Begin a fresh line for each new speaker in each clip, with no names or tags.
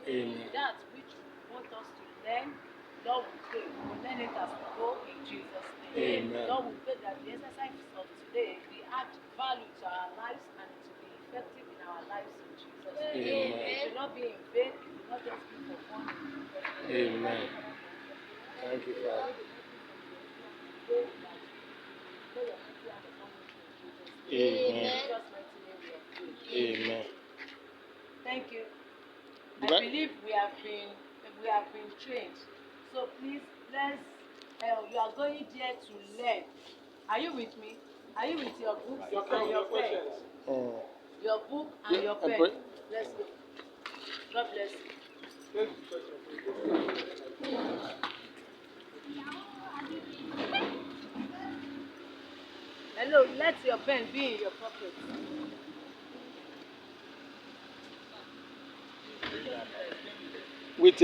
Amen.
That which you want us to learn, Lord, we pray we will learn it as we go in Jesus' name.
Amen.
Lord, we pray that the exercise of today will add value to our lives and it will be effective in our lives in Jesus' name.
Amen.
It will not be in vain, it will not just be for fun.
Amen. Thank you, Father. Amen. Amen.
Thank you. I believe we have been trained. So please, you are going there to learn. Are you with me? Are you with your book and your pen? Your book and your pen. Let's go. God bless you. Hello, let your pen be in your pocket.
With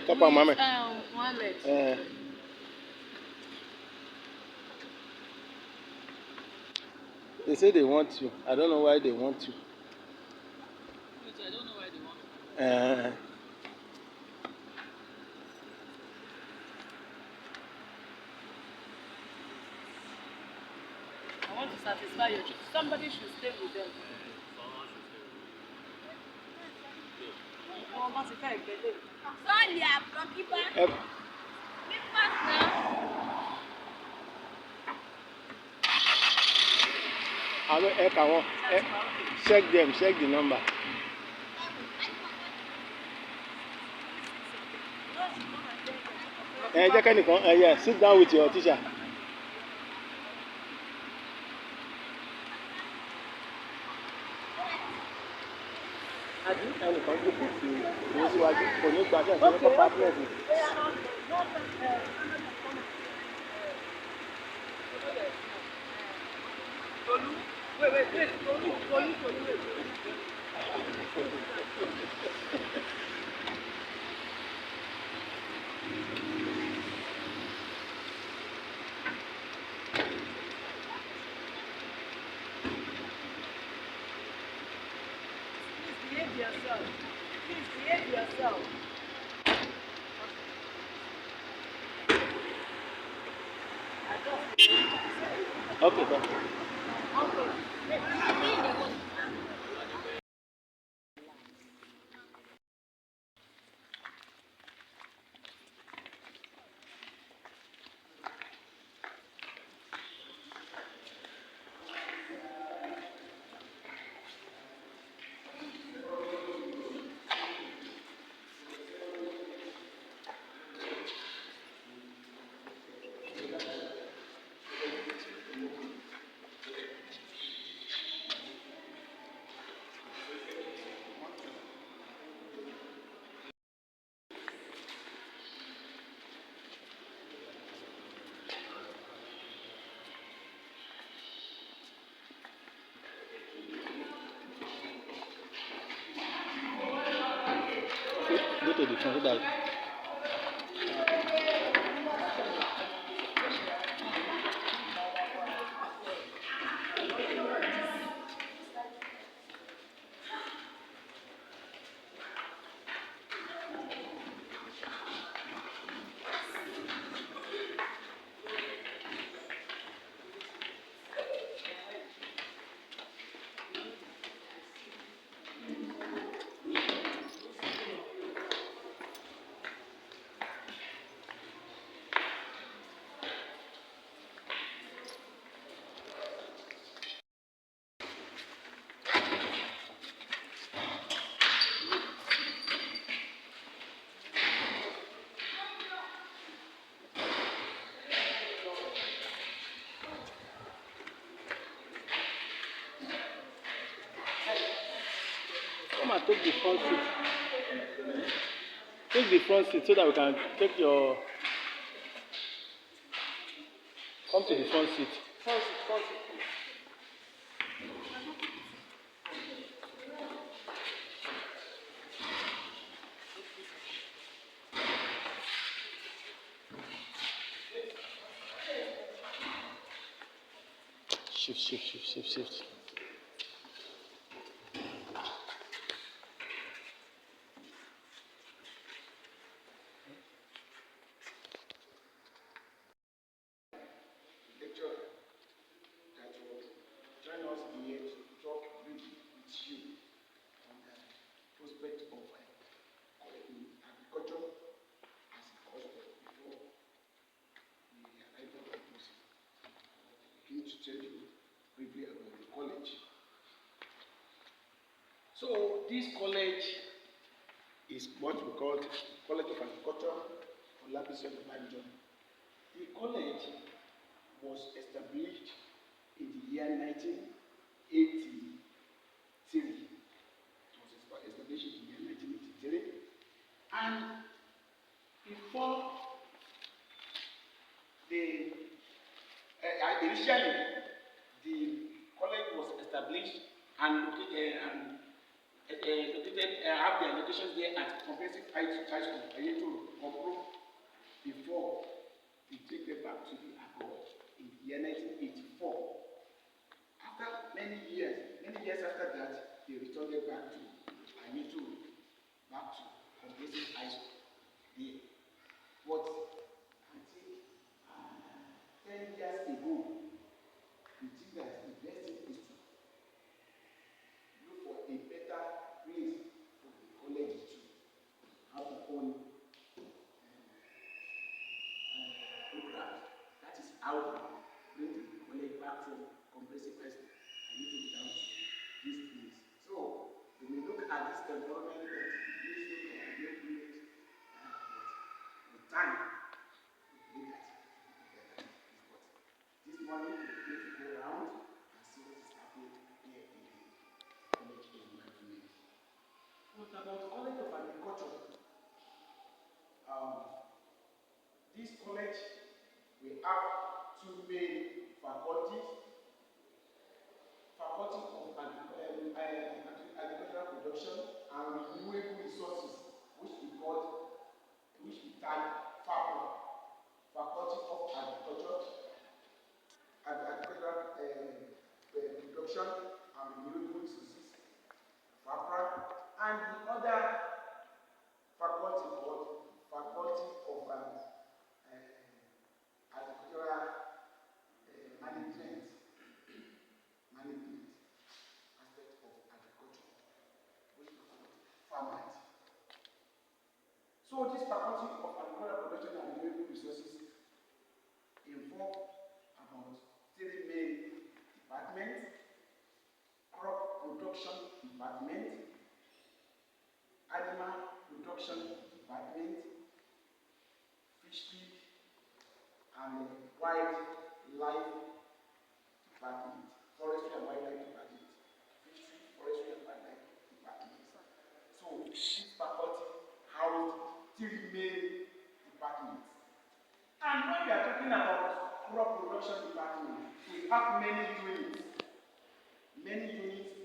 Papa Mohammed.
Mohammed.
They say they want you. I don't know why they want you.
I don't know why they want you.
I want to satisfy your children. Somebody should stay with them.
Sorry, I'm keeper.
Check them, check the number. Yeah, sit down with your teacher.
Behave yourself. Please behave yourself.
Okay, bye. Go to the front so that come and take the front seat. Take the front seat so that we can take your. Come to the front seat.
Front seat.
Shift.
this college is what we call College of Agriculture for Lapis Obasanjo. The college was established in the year 1983. It was established in the year 1983. And before initially, the college was established and located have their locations there at Comprehensive High School, Ayeto Compro, before they take them back to the Agor in the year 1984. After many years after that, they returned them back to Ayeto, back to Comprehensive High School. But I think 10 years ago, we think that the best thing is to look for a better place for the college to have their own program. That is how we bring the college back from comprehensive high school and need to be down to this place. So when we look at this environment, that it needs to be a great place, but with time, we believe that this morning we need to go around and see what is happening here in the college environment. What about College of Agriculture? This college, we have two main faculties. Faculty of Agricultural Production and Renewable Resources, which we tag FAPRA, Faculty of Agricultural Production and Renewable Resources, FAPRA, and the other faculty called Faculty of Agricultural Management aspect of agriculture, which we call farmers. So this Faculty of Agricultural Production and Renewable Resources involve about 3 main departments: crop production department, animal production department, fishery and wildlife department, forestry and wildlife department, fishery, forestry and wildlife department. So this faculty housed 3 main departments. And when we are talking about crop production department, we have many units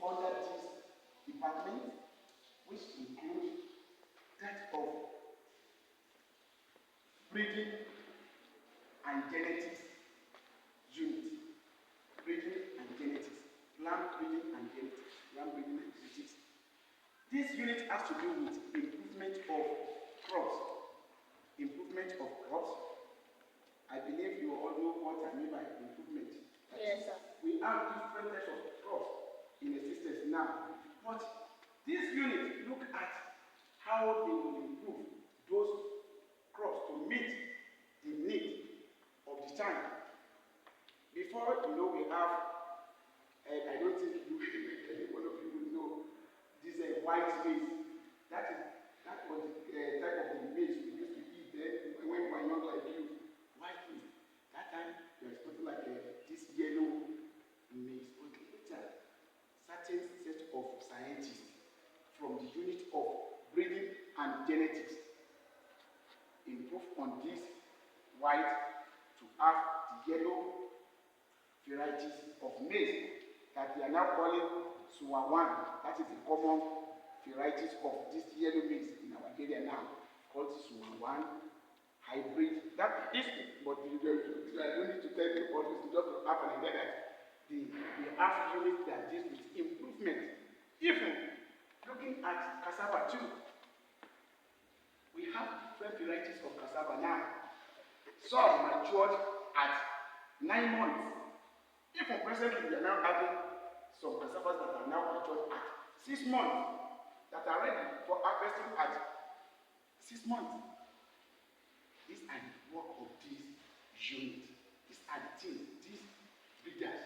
under this department, which include that of breeding and genetics unit. Breeding and genetics, plant breeding and genetics, plant breeding and genetics. This unit has to do with improvement of crops. I believe you all know what I mean by improvement.
Yes, sir.
We have different types of crops in existence now, but this unit look at how they will improve those crops to meet the need of the time. Before we have, I don't think any one of you will know this white maize. That was the type of the maize we used to eat then when we were young like you. White maize. That time there was something like this yellow maize. But later, certain set of scientists from the unit of breeding and genetics improved on this white to have the yellow varieties of maize that we are now calling Suwa-1. That is the common varieties of this yellow maize in our area now, called Suwa-1 hybrid. That is, but I don't need to tell you all this, to just happen and get that. We have units that deal with improvement. Even looking at cassava too, we have different varieties of cassava now. Some matured at 9 months. Even presently, we are now having some cassavas that are now matured at 6 months, that are ready for harvesting at 6 months. These are the work of this unit. These are the things, these breeders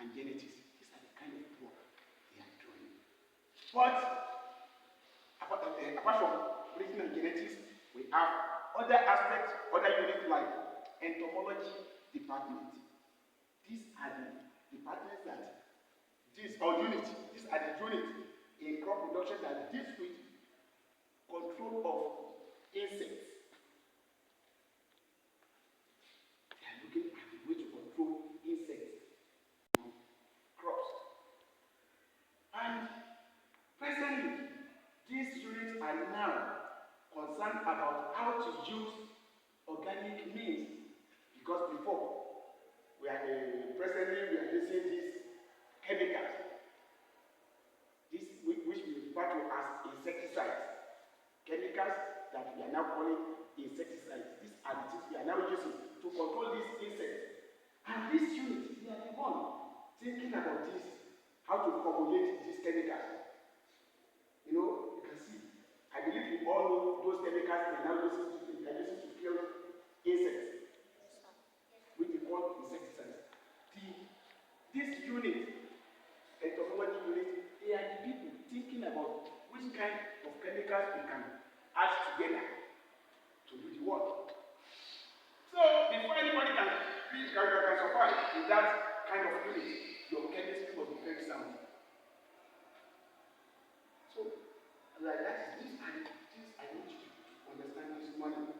and genetics. These are the kind of work they are doing. But apart from breathing and genetics, we have other aspects, other units like entomology department. These are the departments that these are the units in crop production that deals with control of insects. They are looking at the way to control insects, crops. And presently, these units are now concerned about how to use organic means, because before presently we are using these chemicals, which we refer to as insecticides. Chemicals that we are now calling insecticides. These are the things we are now using to control these insects. And these units, they are the one thinking about this, how to formulate these chemicals. You know, you can see. I believe you all know those chemicals they are now using to kill insects, which we call insecticides. This unit, entomology unit, they are the people thinking about which kind of chemicals we can add together to do the work. So before anybody can survive in that kind of unit, your chemistry must be very sound. So, like that is this I need you to understand this morning.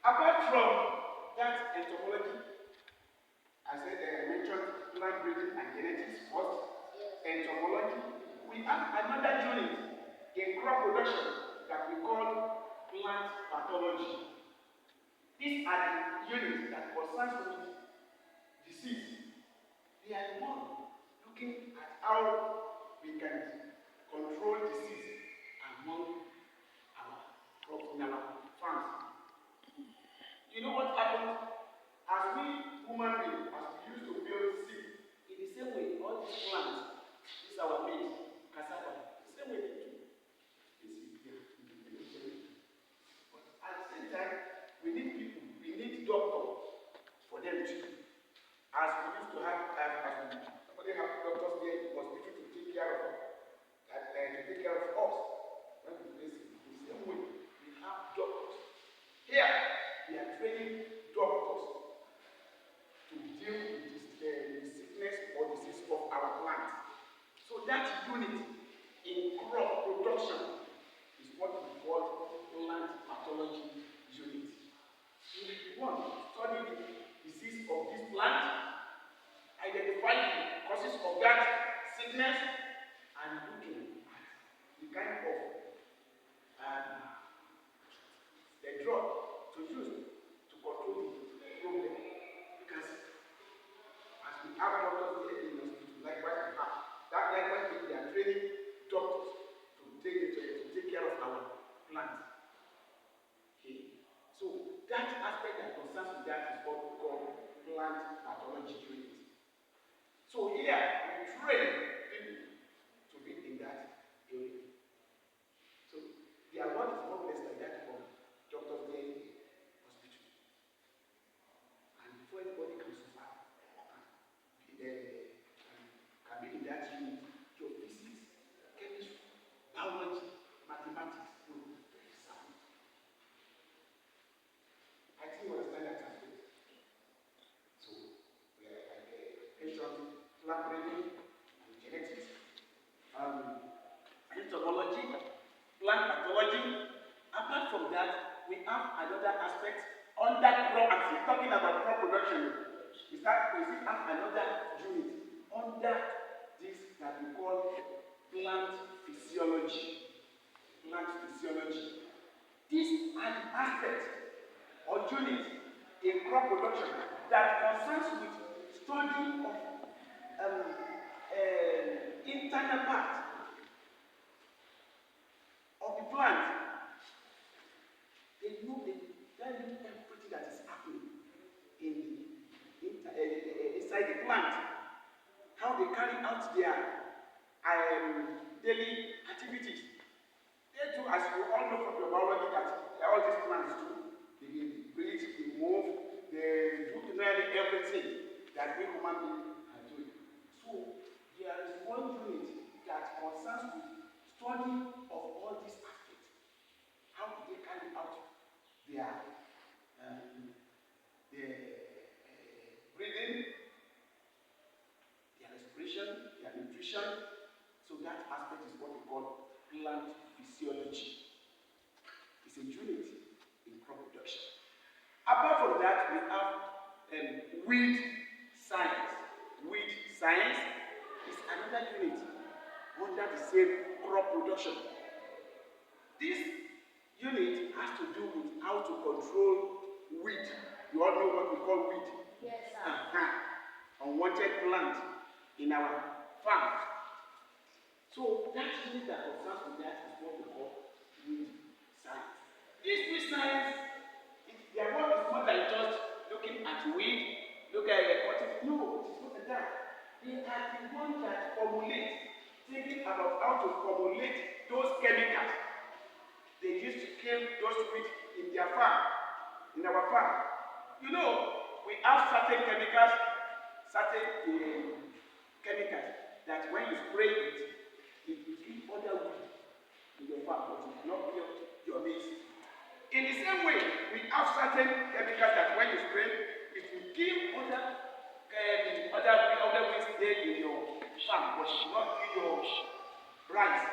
Apart from that entomology, I said I mentioned plant breeding and genetics first. Entomology. We have another unit in crop production that we call plant pathology. These are the units that concerns with disease. They are the one looking at how we can control disease among our crops in our farms. You know what happens as we human beings, as we used to build seed, in the same way, all these plants, this is our maize, cassava, the same way they do. But at the same time, we need people, we need doctors for them too. As we used to have, somebody have doctors there in the hospital to take care of us. When we place it, the same way, we have doctors. Here, we are training doctors to deal with the sickness or disease of our plants. So that unit in crop production is what we call plant pathology unit. Unit 1, study the disease of this plant, identify the causes of that sickness, and looking at the kind of the drug to use to control the problem. Because as we have doctors here in the hospital, likewise we have. That likewise they are training doctors to take care of our plants. Okay. So that aspect that concerns with that is what we call plant pathology unit. So here we train people to be in that area. So their work is more or less like that for doctors there in the hospital. And before anybody can survive, can be in that unit, your physics, chemistry, biology, mathematics will be very sound. I think you understand that aspect. So we are like mentioned plant breeding and genetics, entomology, plant pathology. Apart from that, we have another aspect under crop. I'm still talking about crop production. We still have another unit under this that we call plant physiology. Plant physiology. These are the aspects or units in crop production that concerns with study of internal part of the plant. They know everything that is happening inside the plant. How they carry out their daily activities. They do, as you all know from your biology, that all these plants do. They breathe, they move, they do nearly everything that we human beings are doing. So there is one unit that concerns with study of all these aspects. How do they carry out their breathing, their respiration, their nutrition? So that aspect is what we call plant physiology. It's a unit in crop production. Apart from that, we have weed science. Weed science is another unit under the same crop production. This unit has to do with how to control weed. You all know what we call weed?
Yes, sir.
Unwanted plant in our farms. So that unit that concerns with that is what we call weed science. This weed science, their work is more than just looking at weed, look at what is. No, it is not like that. They are the ones that formulate, thinking about how to formulate those chemicals they used to kill those weeds in their farm, in our farm. You know, we have certain chemicals that when you spray it, it will kill other weeds in your farm, but it will not kill your maize. In the same way, we have certain chemicals that when you spray, it will kill other weeds there in your farm, but it will not kill your rice.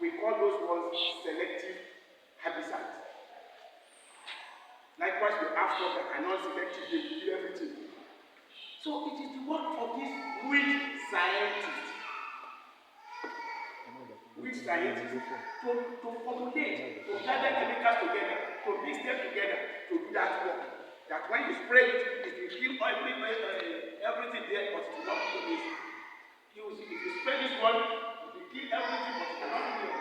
We call those ones selective herbicides. Likewise, we have stuff that are non-selective, they kill everything. So it is the work of this weed scientist to formulate, to gather chemicals together, to mix them together, to do that work. That when you spray it, it will kill everything there, but it will not kill this. If you spray this one, it will kill everything, but it will not kill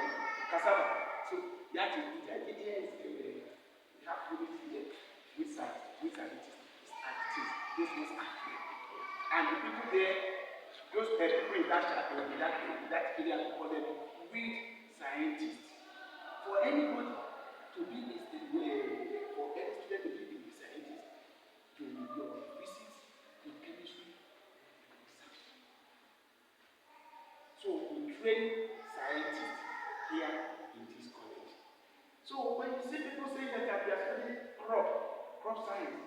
cassava. So that is the idea. We have to do it here with scientists, those ones are. And the people there, those people in that area, we call them weed scientists. For anybody to be for any student to be a scientist, you will know physics, your chemistry, research. So we train scientists here in this college. So when you see people saying that they are studying crop science,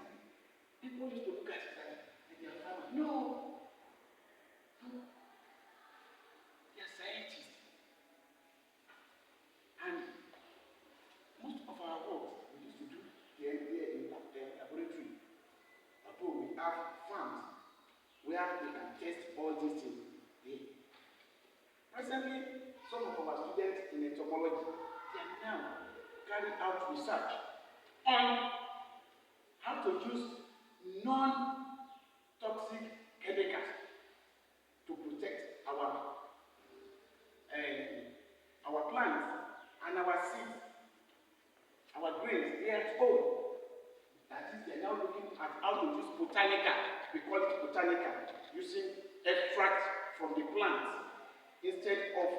people used to look at it like they are farmers. No. They are scientists. And most of our work we used to do here in the laboratory. Although we have farms where they can test all these things there. Presently, some of our students in entomology, they are now carrying out research on how to use non-toxic chemicals to protect our plants and our seeds, our grains. They are at home. That is, they are now looking at how to use botanical. We call it botanical, using extract from the plants instead of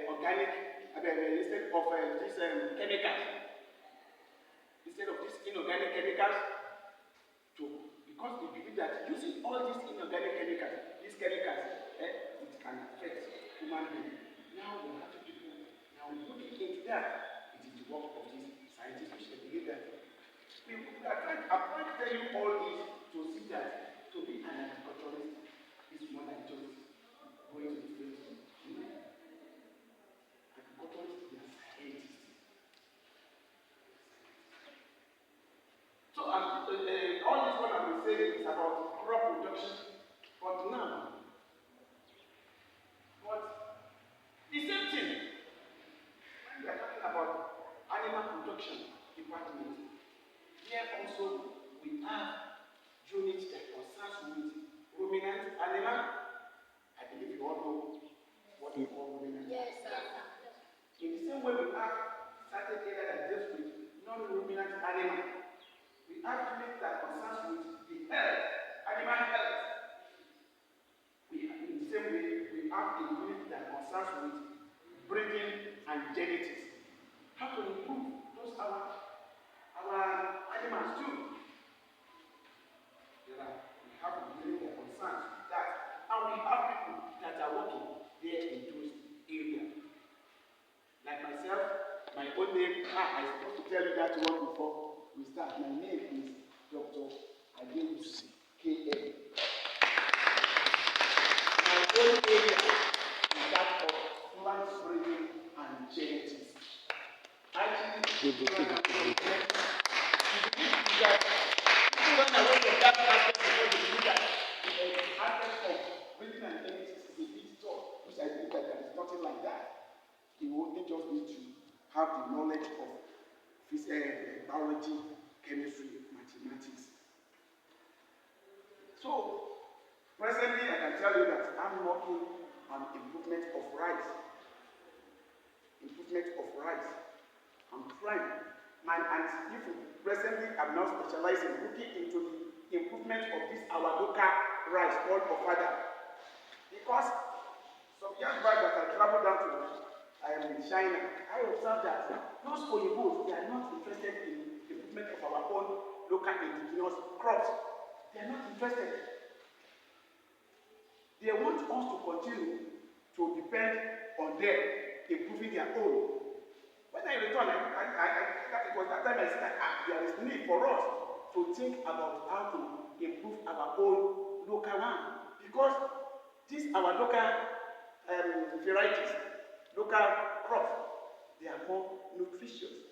organic. Instead of these chemicals. Instead of these inorganic chemicals, because we believe that using all these inorganic chemicals, it can affect human beings. Now we have to people looking into that. It is the work of these scientists which they believe that. I'm trying to tell you all this to see that to be an agriculturist is more than just going to the field. Agriculturists, they are scientists. So all this what I've been saying is about crop production, but the same thing when we are talking about animal production department. Here also we have units that concerns with ruminant animal. I believe you all know what we call ruminant.
Yes, sir.
In the same way we have certain areas that deals with non-ruminant animal. We have units that concerns with the health, animal health. In the same way, we have a unit that concerns with breeding and genetics. How to improve those our animals too. We have a unit that concerns with that, and we have people that are working there in those areas. tell you that one before we start. My name is Dr. Adewusi K.M. My own area is that of plant breeding and genetics. Actually, when I went from that aspect, because you look at the aspect of breeding and genetics is a bit tough, which I think that there is nothing like that. You only just need to have the knowledge of biology, chemistry, mathematics. So, presently, I can tell you that I'm working on improvement of rice. Improvement of rice. I'm trying. And if presently I'm now specializing, looking into the improvement of this our local rice called ofada. Because some years back that I traveled down to China, I observed that those Oyinbos, they are not interested in the improvement of our own local indigenous crops. They are not interested. They want us to continue to depend on them improving their own. When I return, it was that time I said that there is need for us to think about how to improve our own local one. Because these our local varieties, local crops, they are more nutritious.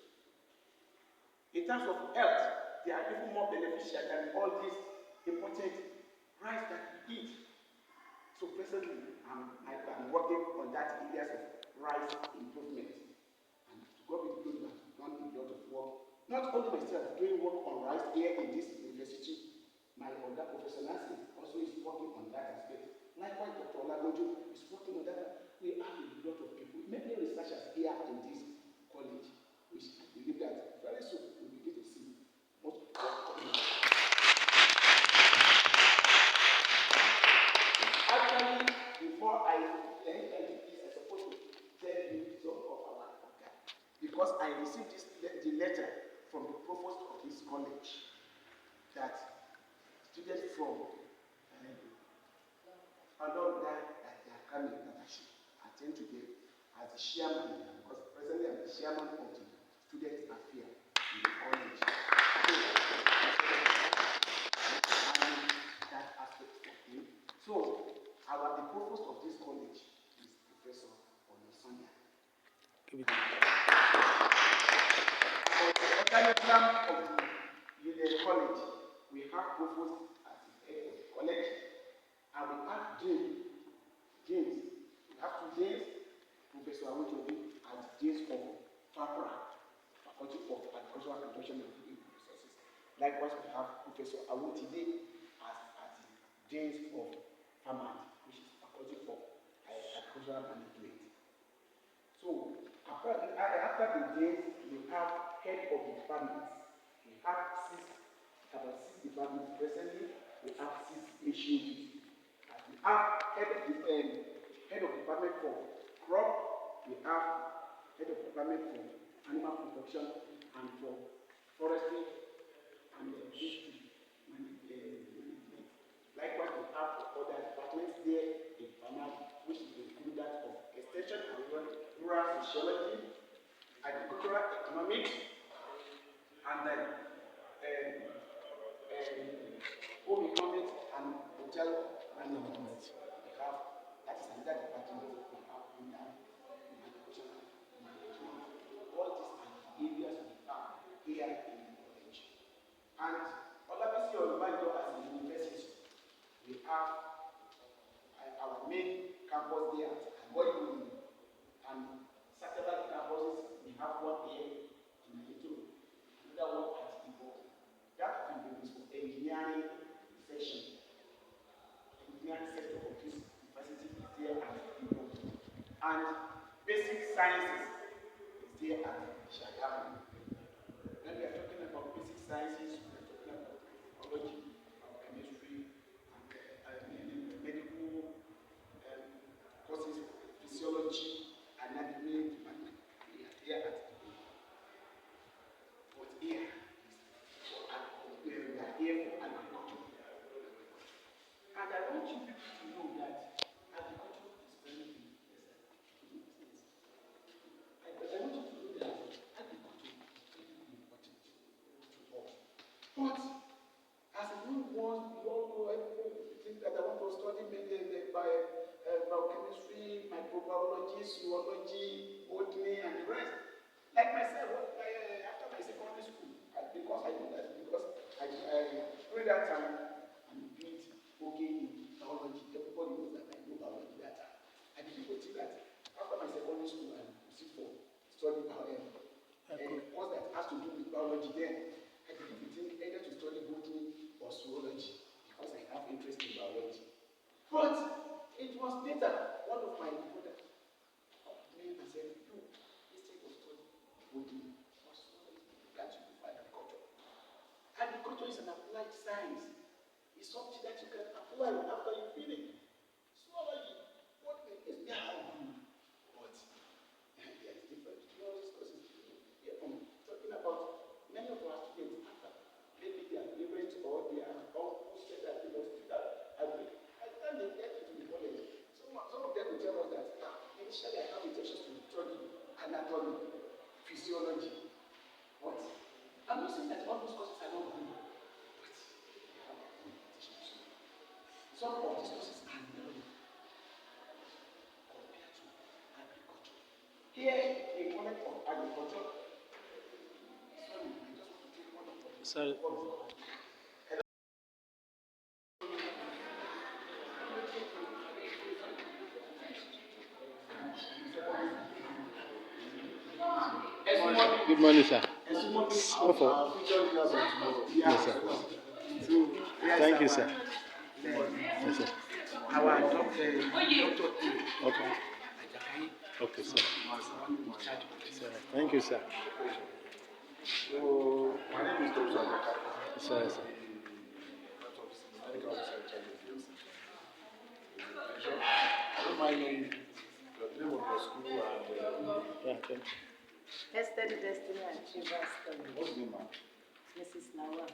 In terms of health, they are even more beneficial than all these important rice that we eat. So presently, I'm working on that areas of rice improvement. And to God be the glory, I've done a lot of work. Not only myself doing work on rice here in this university, my other professor Nancy also is working on that aspect. Likewise, Dr. Olagojo is working on that. We have a lot of people, many researchers here in this college, which I believe that very soon we'll begin to see most of them coming. Actually, before I enter into this, I supposed to tell you some of our okay. Because I received the letter from the provost of this college that students from along that they are coming, that I should attend to them as the chairman, because presently I'm the chairman of the student affairs in the college. So, that aspect of him. So, the provost of this college is Professor Onosanya. For the organigram of the college, we have provost as the head of the college, and we have James. We have two James, Professor Awojobi as James of FAPRA, Faculty of Agricultural Production and Resources. Likewise, we have Professor Awotide as James of FAMAT, which is Faculty of Agricultural Management. So, after the James, we have head of the departments. We have about six departments presently. We have 6 HUDs. We have head of department for crop. We have head of department for animal production and for forestry and history management. Likewise, we have other departments there in FAMAT, which include that of extension and rural sociology, agricultural economics, and then home economics and hotel management. We have that is another department we have in that agricultural management. All these are the areas we have here in the college. And Olabisi Olubanjo as a university, we have our main campus there at Agboyuni, and satellite campuses, we have one here in Naito, another one at Ibo. That is for engineering section. Engineering sector of this university is there at Ibo. And basic sciences is there at Shagamu. When we are talking about basic sciences, we are talking about biology, chemistry, and medical courses, physiology, anatomy, department. We are there at but here we are here for agriculture. And I want you people to know that agriculture is very important. I want you to know that agriculture is very important. that time, I'm doing okay in biology. Everybody knows that I know biology that time. I didn't think that after my secondary school, I proceed for study biology. And course that has to do with biology then, I didn't think either to study botany or zoology because I have interest in biology. But it was later one of my brothers came and said, "No, instead of studying botany or zoology, you got to do agriculture. Agriculture is an applied science. It's something that you can apply after you finish. Zoology, botany is there how good, but there is different. You know, this course is talking about many of our students after maybe their parents or their uncles said that they must do that. I can't get into the college. Some of them will tell us that initially I have intentions to study anatomy, physiology. But I'm not saying that all those courses are not good. But they have a good intentions. Some of these courses are not compared to agriculture. Here, a comment of agriculture.
Sorry. Good morning, sir. Yes, sir. Thank you, sir. Yes, sir.
Our doctor,
Okay. Okay, sir. Sir. Thank you, sir.
So, my name is Dr. Ajaka.
Sir, sir.
Medical officer in charge of the I don't mind knowing the name of your school and
Yeah, thank you.
Yesterday, Destiny Achievers Study.
what's the name, ma'am?
Mrs. Lawa.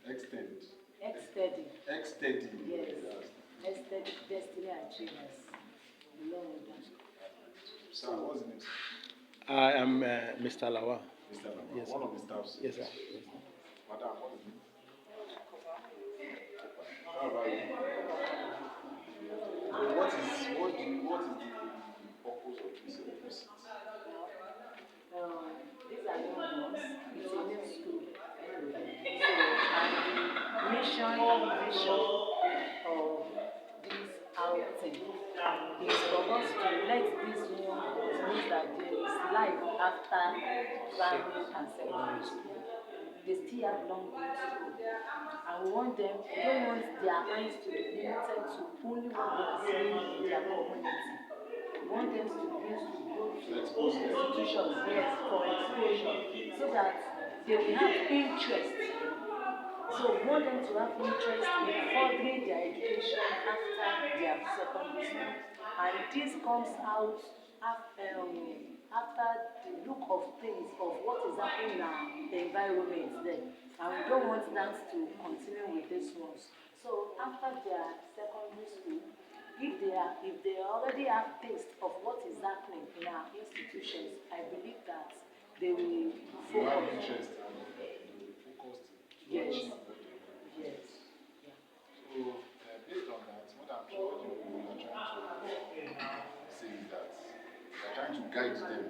Extend.
X-Study.
Extend.
Yes. Yesterday, Destiny Achievers. Long done.
Sir, what's the name, sir?
I am Mr. Lawa.
Mr. Lama,
Yes,
one
sir.
of the staffs.
Yes, sir.
Madam, what is it? How about you? So what is the purpose of this visit?
These are young ones. It's a new school. So, and the mission and vision of this outing is for us to let these young ones know that there is life after primary and secondary school. They still have long way to go. And we want them, we don't want their eyes to be limited to only what they are seeing in their community. We want them to be able to go to institutions, yes, for exposure, so that they will have interest. So we want them to have interest in furthering their education after their secondary school. And this comes out after the look of things of what is happening in our environment there. And we don't want that to continue with these ones. So after their secondary school, if they already have taste of what is happening in our institutions, I believe that they will
You have interest and you focused to
Yes.
achieve what they want.
Yes. Yeah.
So, based on that, what I'm sure what you are trying to say is that you are trying to guide them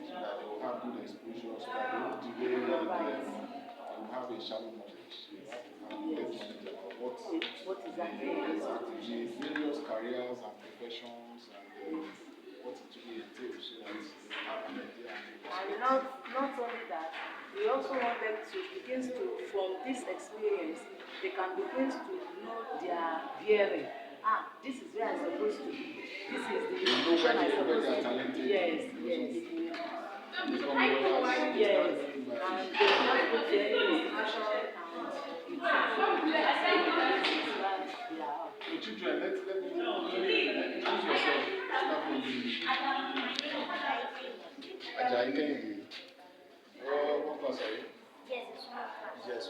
so that they will have good exposure, so that they will derail them, they will have a shallow knowledge. You have to have good knowledge about
What is happening?
exactly the various careers and professions and what it really entails, so that they have an idea.
And not only that, we also want them to begin to, from this experience, they can begin to know their bearing. This is where I'm supposed to be. This is the institution I'm supposed to be. Yes, yes. Yes. And they will not go to any institution and it's
So children, let me introduce yourself. Start from the Ajayi Kehinde. What class are you? Yes,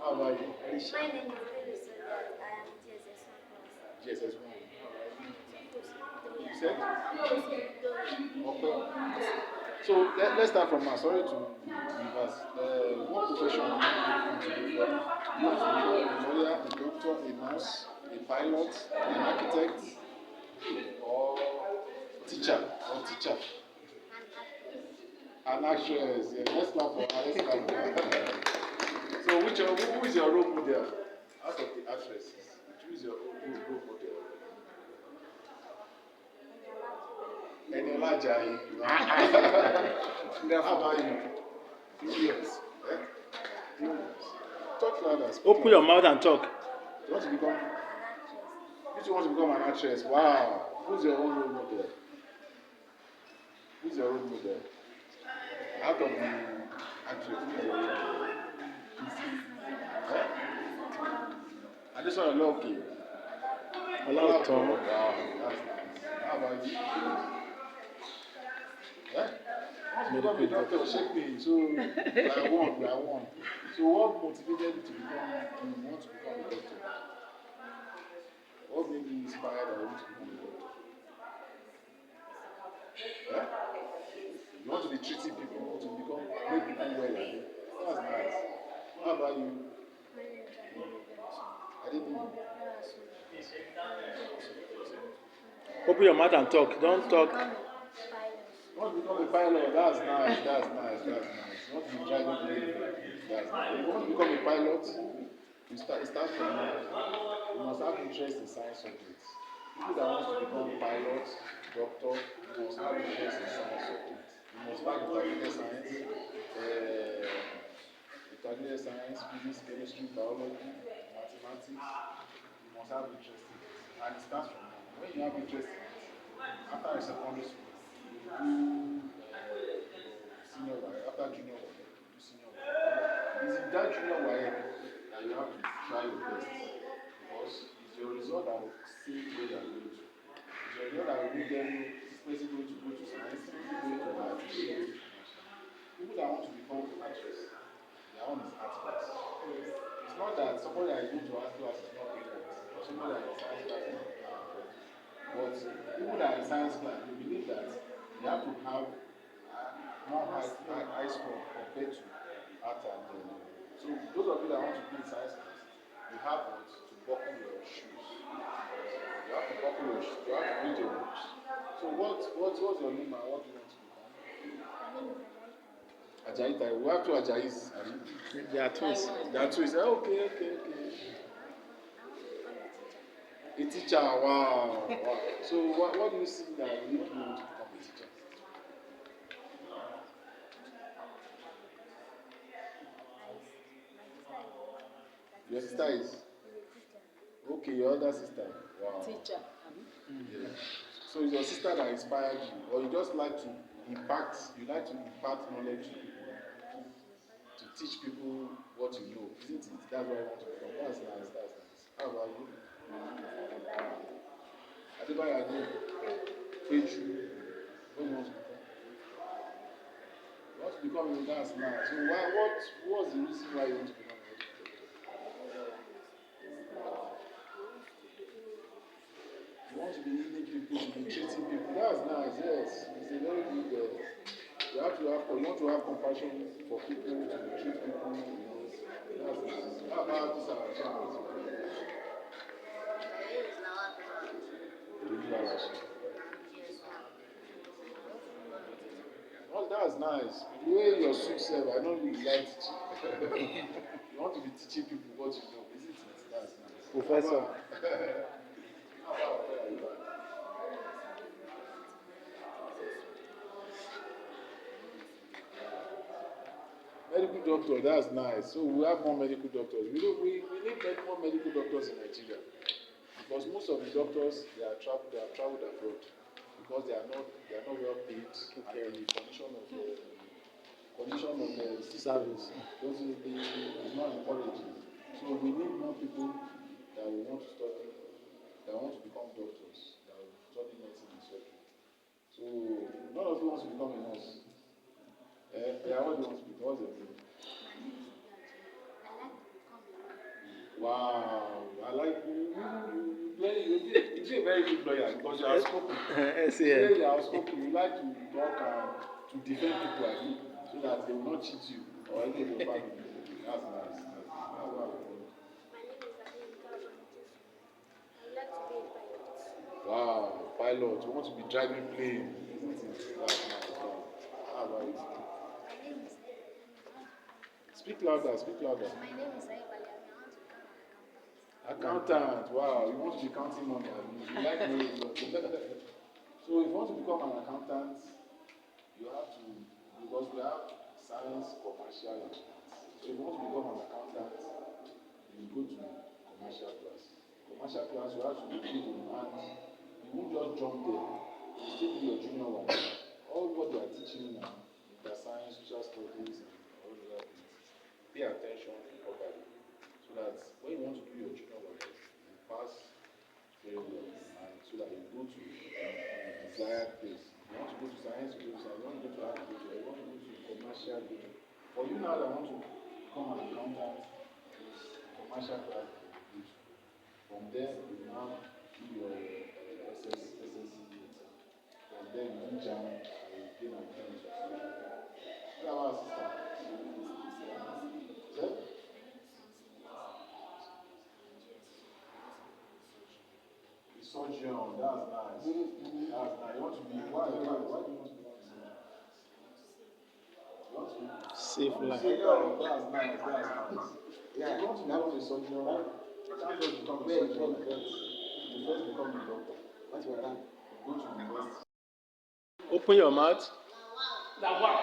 How about you?
My name is Elisa. I am GSS 1 class.
GSS 1. You said? Okay. So let's start from now. Sorry to reverse. What profession do you want to do? You want to be a lawyer, a doctor, a nurse, a pilot, an architect, or teacher? An actress. Yeah, let's clap for her. Let's clap for her. So, who is your role model? Out of the actresses, who is your role model? Eniola Ajayi. How about you? Yes. Talk louder.
Open your mouth and talk.
You want to become?
An actress.
You want to become an actress? Wow. Who's your own role model? Who's your role model? Out of the actress, who's your role model? Eh? And this one, okay.
Allow Tom.
Wow, that's nice. How about you? Eh? Because the doctor shake me, so I won. So what motivated you to want to become a doctor? What made you inspired or want to become a doctor? Eh? You want to be treating people, to make people well. That's nice. How about you? I didn't know.
Open your mouth and talk. Don't talk.
You want to become a pilot? That's nice. You want to be driving plane? That's nice. If you want to become a pilot, you start from now. You must have interest in science subjects. People that want to become pilots, doctor, you must have interest in science subjects. You must have intermediate science, physics, chemistry, biology, mathematics. You must have interest in it. And it starts from now. When you have interest in it, after your secondary school, you do senior YE. After junior YE, you do senior YE. It's in that junior YE that you have to try your best. Because it's your result that will say where you are going to. It's your result that will make them know this person going to go to science, this is going to math, this is going to commercial. People that want to become actors, their own is art class. It's not that somebody that is going to art class is not brilliant, or somebody that is science class is not brilliant. But people that are in science class, they believe that they have to have more high score compared to art and so those of you that want to be in science class, you have to buckle your shoes. You have to buckle your shoes. You have to read your books. So what's your name and what do you want to become? Ajayi Tai. We have two Ajayis.
They are twins.
They are twins. Okay. A teacher. Wow. So what do you see that make you want to become a teacher? Your sister is? Okay, your other sister. Wow.
Teacher.
Yeah. So it's your sister that inspired you, or you just like to impart knowledge to people, to teach people what you know, isn't it? That's what I want to become. That's nice. How about you? Adebayo Ade, Peju, what do you want to become? You want to become a dance man. So what's the reason why you want to become a dance? You want to be leading people, to be treating people. That's nice, yes. It's a very good. You want to have compassion for people, to treat people. That's nice. How about this our channel? Oh, that's nice. The way your suit serve, I know you like teaching. You want to be teaching people what you know, isn't it? That's nice.
Professor.
Medical doctor, that's nice. So we have more medical doctors. We need more medical doctors in Nigeria. Because most of the doctors they have traveled abroad because they are not well paid and the condition of the service is not encouraging. So we need more people that will want to study, that want to become doctors, that will study medicine and surgery. So none of you wants to become a nurse. What do you want to become? What's your dream? Wow, I like you. You'd be a very good lawyer because you are outspoken. You are outspoken. You like to talk and to defend people like you so that they will not cheat you or any of your family. That's nice. That's what I want. Wow, pilot. You want to be driving plane, isn't it? That's nice. Wow. How about it? Speak louder, speak louder.
My name is Aibali. I want to become an accountant.
Accountant, wow, you want to be counting money. You like money. So if you want to become an accountant, you have to, because we have science, commercial, and arts. So if you want to become an accountant, you go to commercial class. Commercial class, you have to be able, and you won't just jump there. You still do your junior one. All what they are teaching you now, the science, social studies, and all the other things, pay attention properly. So that when you want to do your junior one, you pass very well, and so that you go to the desired place. You want to go to science, you go to science. You want to go to art, you go to art. You want to go to commercial, go to. For you now that want to become an accountant, commercial class, from there you now do your SSC. From there you do JAM and you gain an advantage. What about our sister? Is that? Surgeon, that's nice. That's nice. You want to be, why do you want to be a surgeon? You want to be
Safe life.
That's nice, that's nice. Yeah, you want to become a surgeon, you can't just become a surgeon. You first become a doctor. That's what I'm go to university.
Open your mouth.
Now what?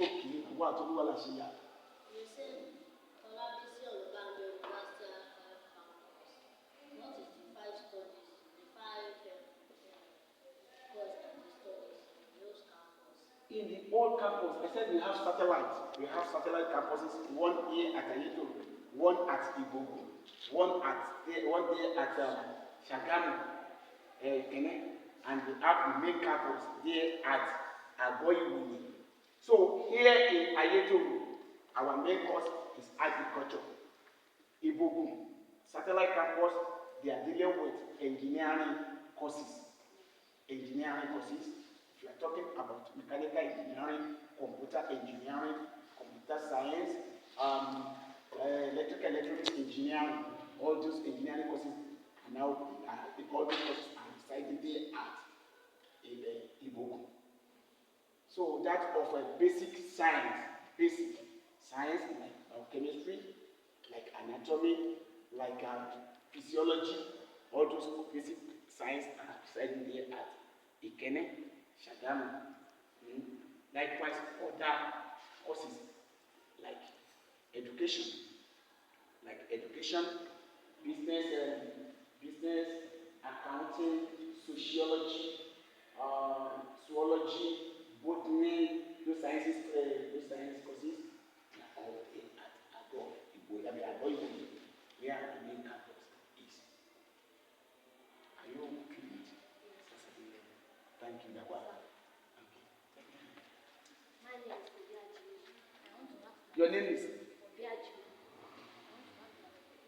Okay, what? What will I say?
You said Olabisi Olubando University Health Campus. What is the five studies, the five courses and the studies in those campus?
In the old campus, I said we have satellites. We have satellite campuses, one here at Ayeto, one at Ibogu, one there at Shagamu, and we have the main campus there at Agoiwuni. So here in Ayeto, our main course is agriculture. Ibogu, satellite campus, they are dealing with engineering courses. If you are talking about mechanical engineering, computer engineering, computer science, electronics engineering, all those engineering courses now all those courses are residing there at Ibogu. So that offers basic science like chemistry, like anatomy, like physiology, all those basic science are residing there at Ikene, Shagamu. Likewise, other courses like education, business, accounting, sociology, zoology, botany, those science courses are all there at Agoi, where the main campus is. Are you okay with it? Thank you, Dagwa.
My name is Obiaji. I want to ask.
Your name is?
Obiaji.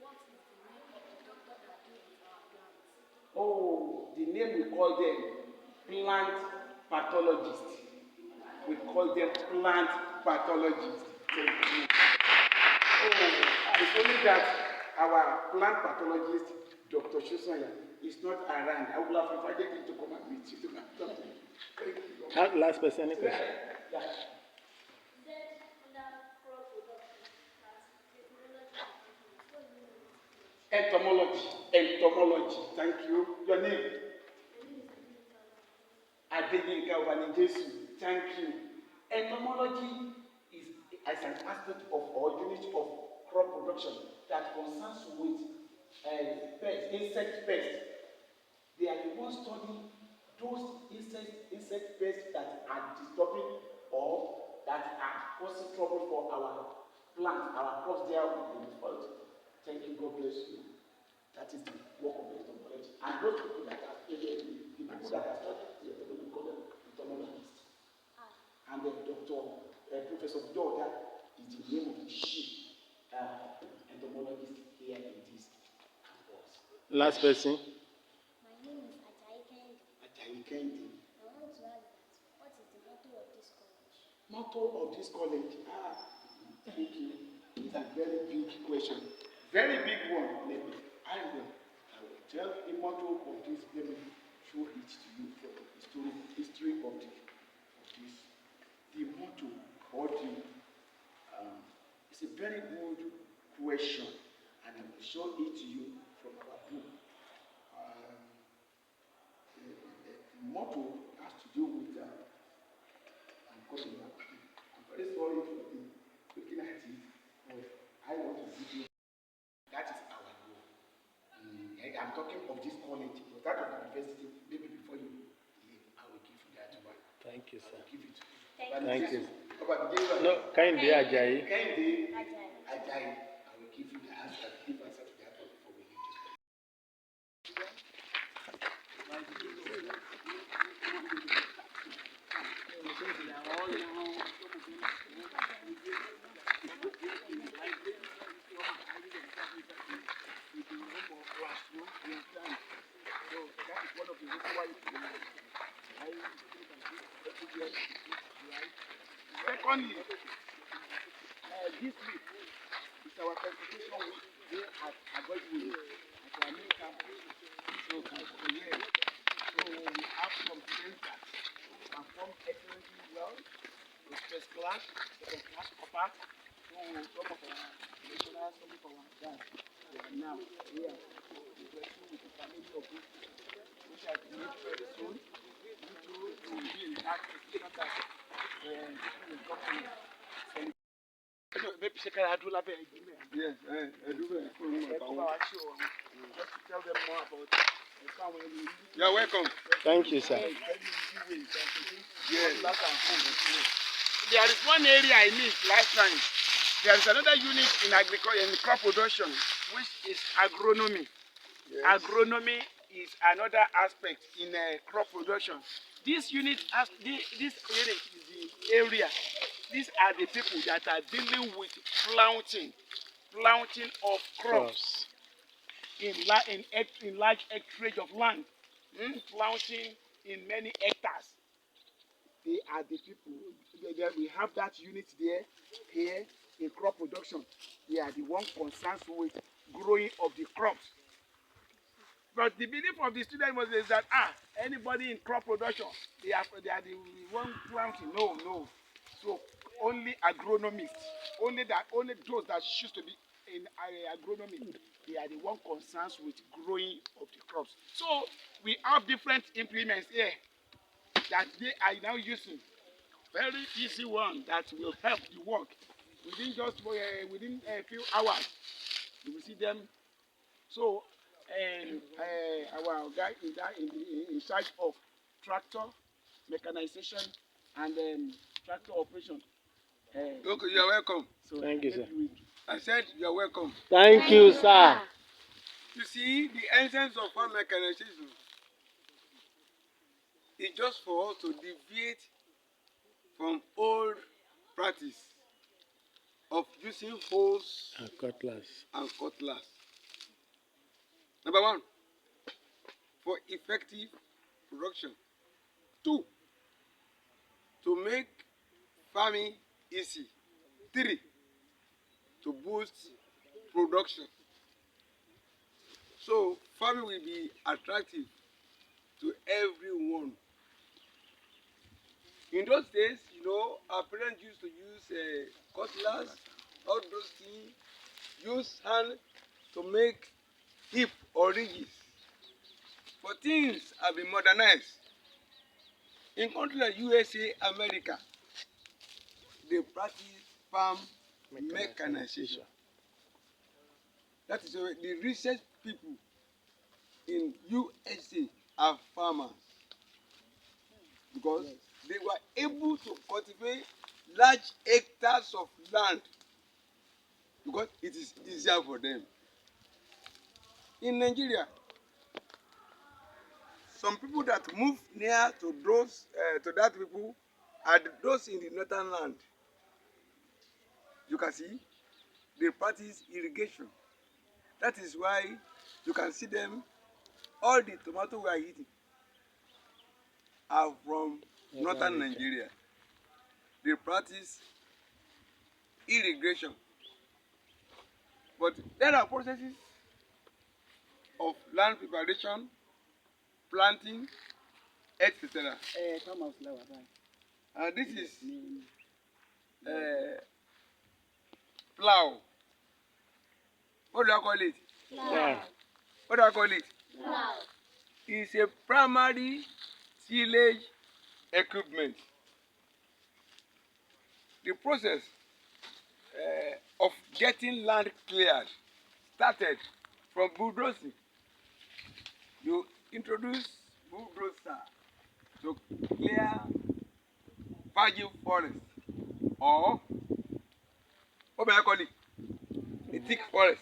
What is the name of the doctor that deals with our plants?
Oh, the name we call them plant pathologists. We call them plant pathologists. Thank you. Oh, it's only that our plant pathologist, Dr. Shosoya, is not around. I would have invited him to come and meet you.
Last person, any question?
Yeah. Entomology. Thank you. Your name? Adeyinka Obanijesu. Thank you. Entomology is as an aspect of or unit of crop production that concerns with insect pests. They are the ones studying those insect pests that are disturbing or that are causing trouble for our plants, our crops there in the field. Thank you. God bless you. That is the work of entomology. And those people that are the people that are studying the we call them entomologists. And then Professor Doda is the name of the chief entomologist here in this campus.
Last person.
My name is Ajayi Kendi.
Ajayi Kendi.
I want to ask that. What is the motto of this college?
Motto of this college? Thank you. It's a very big question. Very big one. I will tell the motto of this. Let me show it to you from the history of this. The motto or question, and I will show it to you from our book. The motto has to do with I'm very sorry for looking at it, but I want to give you. That is our goal. I'm talking of this college, but that of the university, maybe before you leave, I will give you that one.
Thank you, sir.
I will give it to you.
Thank you.
No,
No, Kehinde Ajayi.
Kehinde Ajayi. I will give you the answer. Give answer to that one before we leave this college. Secondly, this week is our presentation week here at Agoji at our main campus. So, yeah. So we have some students that perform excellently well. The first class, second class, upper. So some of our lecturers, some of our guys, they are now here progressing with the family of this, which I believe very soon. We will be in that position that we come to celebrate. Maybe she can do that. Yes, I do that. Just to tell them more about it. You are welcome.
Thank you, sir.
Yes. There is one area I missed last time. There is another unit in agriculture, in crop production, which is agronomy. Yes. Agronomy is another aspect in crop production. This unit is the area. These are the people that are dealing with planting of crops in large acreage of land, planting in many hectares. They are the people. We have that unit there, here in crop production. They are the one concerned with growing of the crops. But the belief of the student was is that anybody in crop production, they are the one planting. No. So only agronomists, only those that choose to be in agronomy, they are the one concerned with growing of the crops. So we have different implements here that they are now using. Very easy one that will help the work within a few hours. You will see them. So our guy is in charge of tractor mechanization and tractor operation. Okay, you are welcome. So
thank you, sir.
I said you are welcome.
Thank you, sir.
You see, the essence of farm mechanization is just for us to deviate from old practice of using hoes
and cutlass.
Number one, for effective production. 2, to make farming easy. 3, to boost production. So farming will be attractive to everyone. In those days, our parents used to use cutlass, all those things, use hand to make hip or ridges. But things have been modernized. In countries like USA, America, they practice farm mechanization. That is why the richest people in USA are farmers. Because they were able to cultivate large hectares of land because it is easier for them. In Nigeria, some people that move near to those to that people are those in the northern land. You can see they practice irrigation. That is why you can see them. All the tomato we are eating are from northern Nigeria. They practice irrigation. But there are processes of land preparation, planting, etc. This is plow. What do I call it?
Plow.
What do I call it?
Plow.
It's a primary tillage equipment. The process of getting land cleared started from bulldozing. You introduce bulldozer to clear virgin forest, or what do I call it? The thick forest.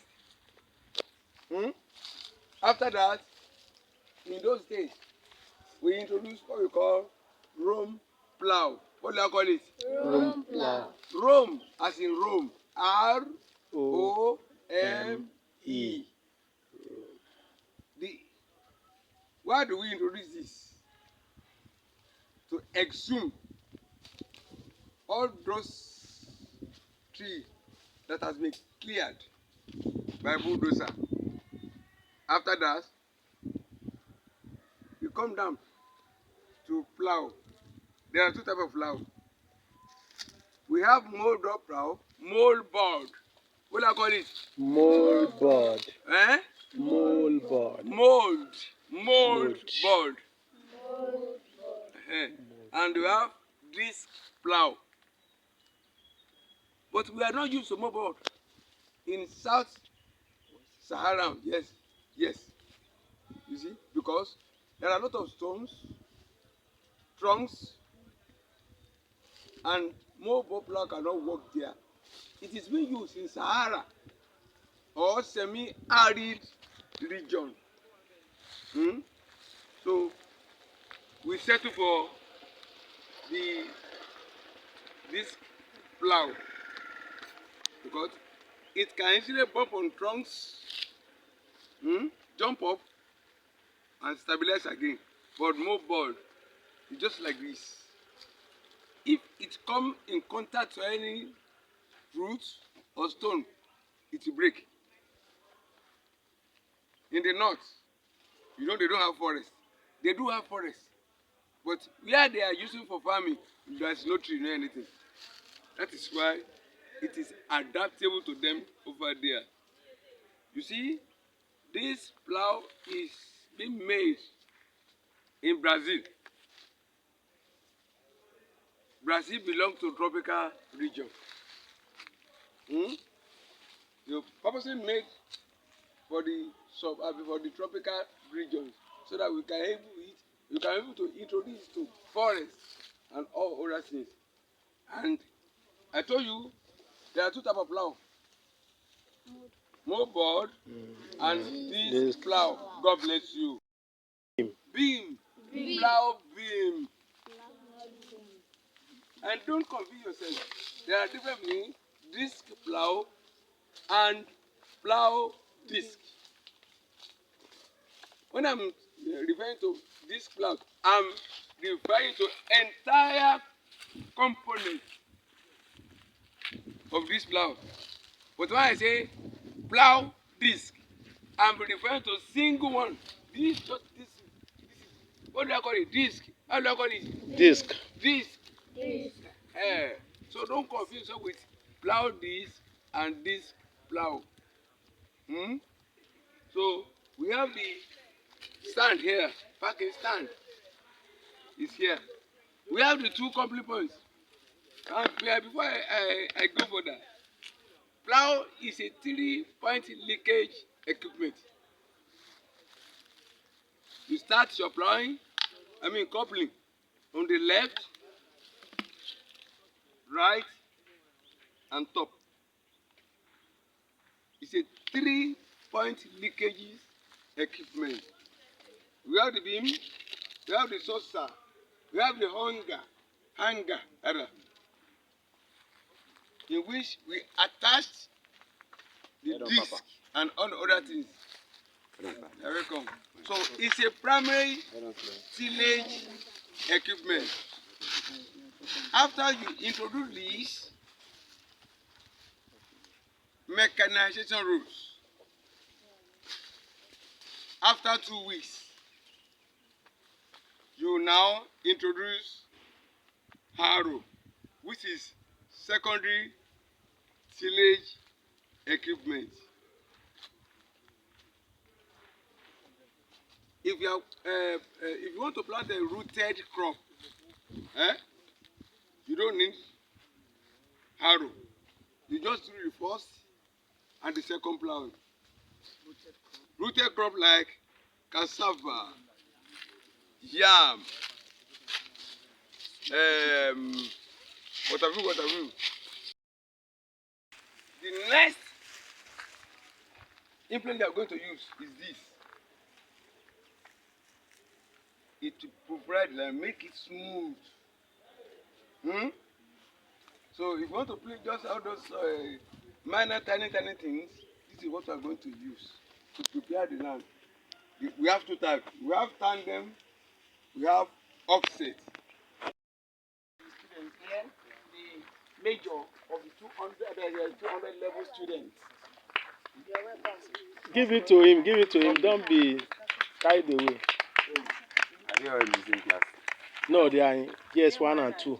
After that, in those days, we introduced what we call Rome plow. What do I call it?
Room plow.
Rome, as in Rome.
O
R-O-M-E. Why do we introduce this? To exhume all those trees that has been cleared by bulldozer. After that, we come down to plow. There are two types of plow. We have mold-up plow, mold-board. What do I call it?
mold board.
Eh?
Mold board.
Mold board. And we have disc plow. But we are not used to mold board. In South Sahara, yes. You see, because there are a lot of stones, trunks, and mobile plow cannot work there. It is being used in Sahara or semi-arid region. So we settle for this plow because it can easily bump on trunks, jump up and stabilize again. But mobile is just like this. If it come in contact with any fruit or stone, it will break. In the north, you know they don't have forest. They do have forest, but where they are using for farming, there is no tree, no anything. That is why it is adaptable to them over there. You see, this plow is being made in Brazil. Brazil belongs to tropical region. You purposely made for the tropical regions so that we can able to introduce to forests and all other things. And I told you there are two types of plow. Mold board and this plow. God bless you. Beam. Plow beam. And don't confuse yourself. There are different things. Disc plow and plow disc. When I'm referring to disc plow, I'm referring to entire component of this plow. But when I say plow disc, I'm referring to single one. This just this. What do I call it? Disc. How do I call it?
Disc.
Disc. So don't confuse yourself with plow disc and disc plow. So we have the stand here. Parking stand is here. We have the two complete points. And before I go further, plow is a 3-point linkage equipment. You start your plowing, coupling on the left, right, and top. It's a 3-point linkages equipment. We have the beam, we have the saucer, we have the hanger, in which we attach the disc and all other things. You're welcome. So it's a primary tillage equipment. After you introduce this mechanization rules, after 2 weeks, you now introduce harrow, which is secondary tillage equipment. if you want to plant a rooted crop, you don't need harrow. You just do the first and the second plowing. Rooted crop like cassava, yam, whatever. The next implement they are going to use is this. It will provide and make it smooth. So if you want to play just all those minor tiny things, this is what we are going to use to prepare the land. We have two types. We have tandem, we have offset.
Students here, the major of the 200 level students.
You're welcome.
Give it to him. Give it to him. Don't be carried away.
Are they all in the same class?
No, they are in GS1 and 2.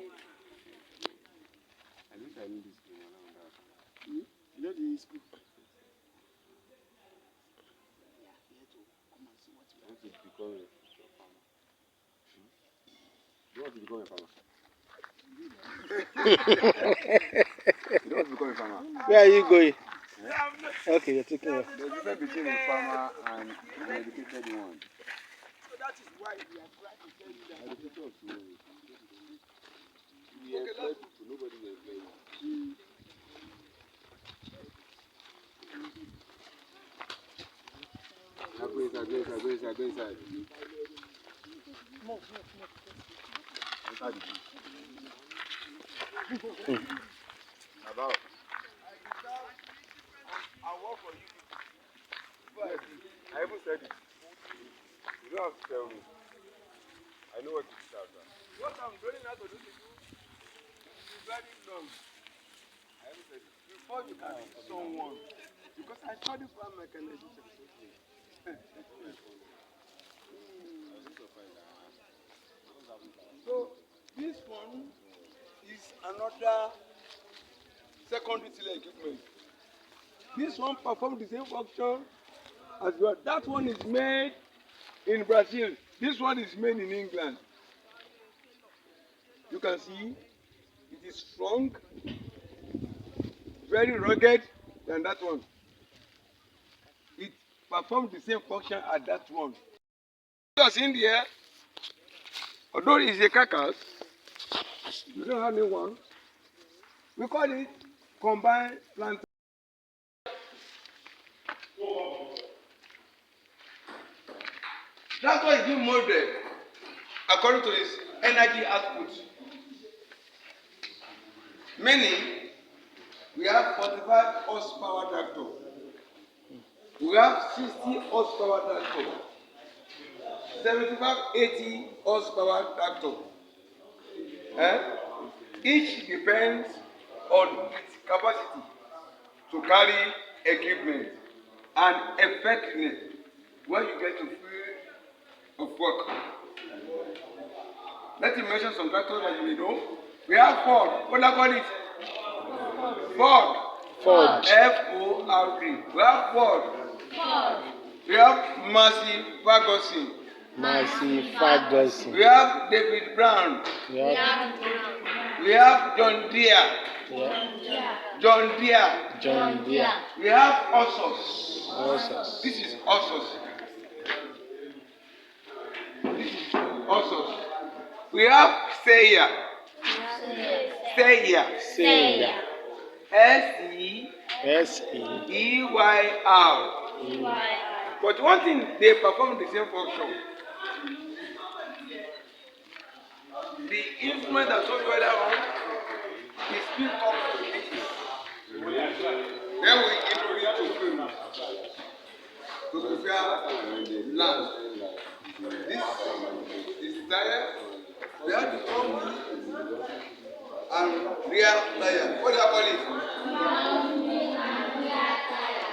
I think I need this thing around that.
You know the school.
You want to become a farmer? You want to become a farmer?
Where are you going? Okay, you're taking off.
There's a difference between a farmer and an educated one.
So that is why we are trying to tell you that.
Educated also. We employ people, nobody will employ you. Go inside. Enter the bush. About. I'll work for you. I even said it. You don't have to tell me. I know what it is after. What I'm doing now to do to you is very long. I even said it. Before you can teach someone, because I studied farm mechanization. So this one is another secondary tiller equipment. This one performs the same function as well. That one is made in Brazil. This one is made in England. You can see it is strong, very rugged than that one. It performs the same function as that one. Just in there, although it is a carcass, you don't have any one. We call it combined planter. That's why it's being molded according to its energy output. Meaning, we have 45 horsepower tractor. We have 60 horsepower tractor. 75, 80 horsepower tractor. Each depends on its capacity to carry equipment and effectiveness when you get to field of work. Let me mention some tractors that you may know. We have Ford. What do I call it? Ford. F-O-R-D. We have Ford. We have Massey Ferguson. We have David Brown. We have John Deere. We have Osos. This is Osos. We have Seya. S-E-E-Y-R. But one thing, they perform the same function. The instrument that told you earlier on is built up to this. Then we introduce to film to prepare land. This is tire. We have the front wheel and rear tire. What do you call it?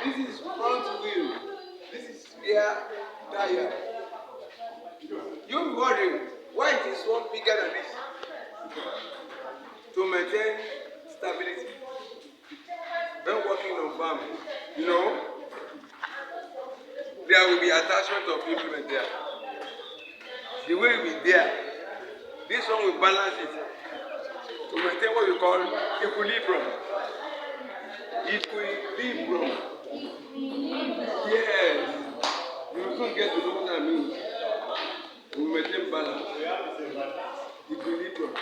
This is front wheel. This is rear tire. You'll be wondering why it is one bigger than this? To maintain stability. When working on farm, there will be attachment of implement there.
the way we there. This one will balance it to maintain what we call equilibrium. Equilibrium. Yes. You will soon get to know what I mean. We maintain balance. Equilibrium.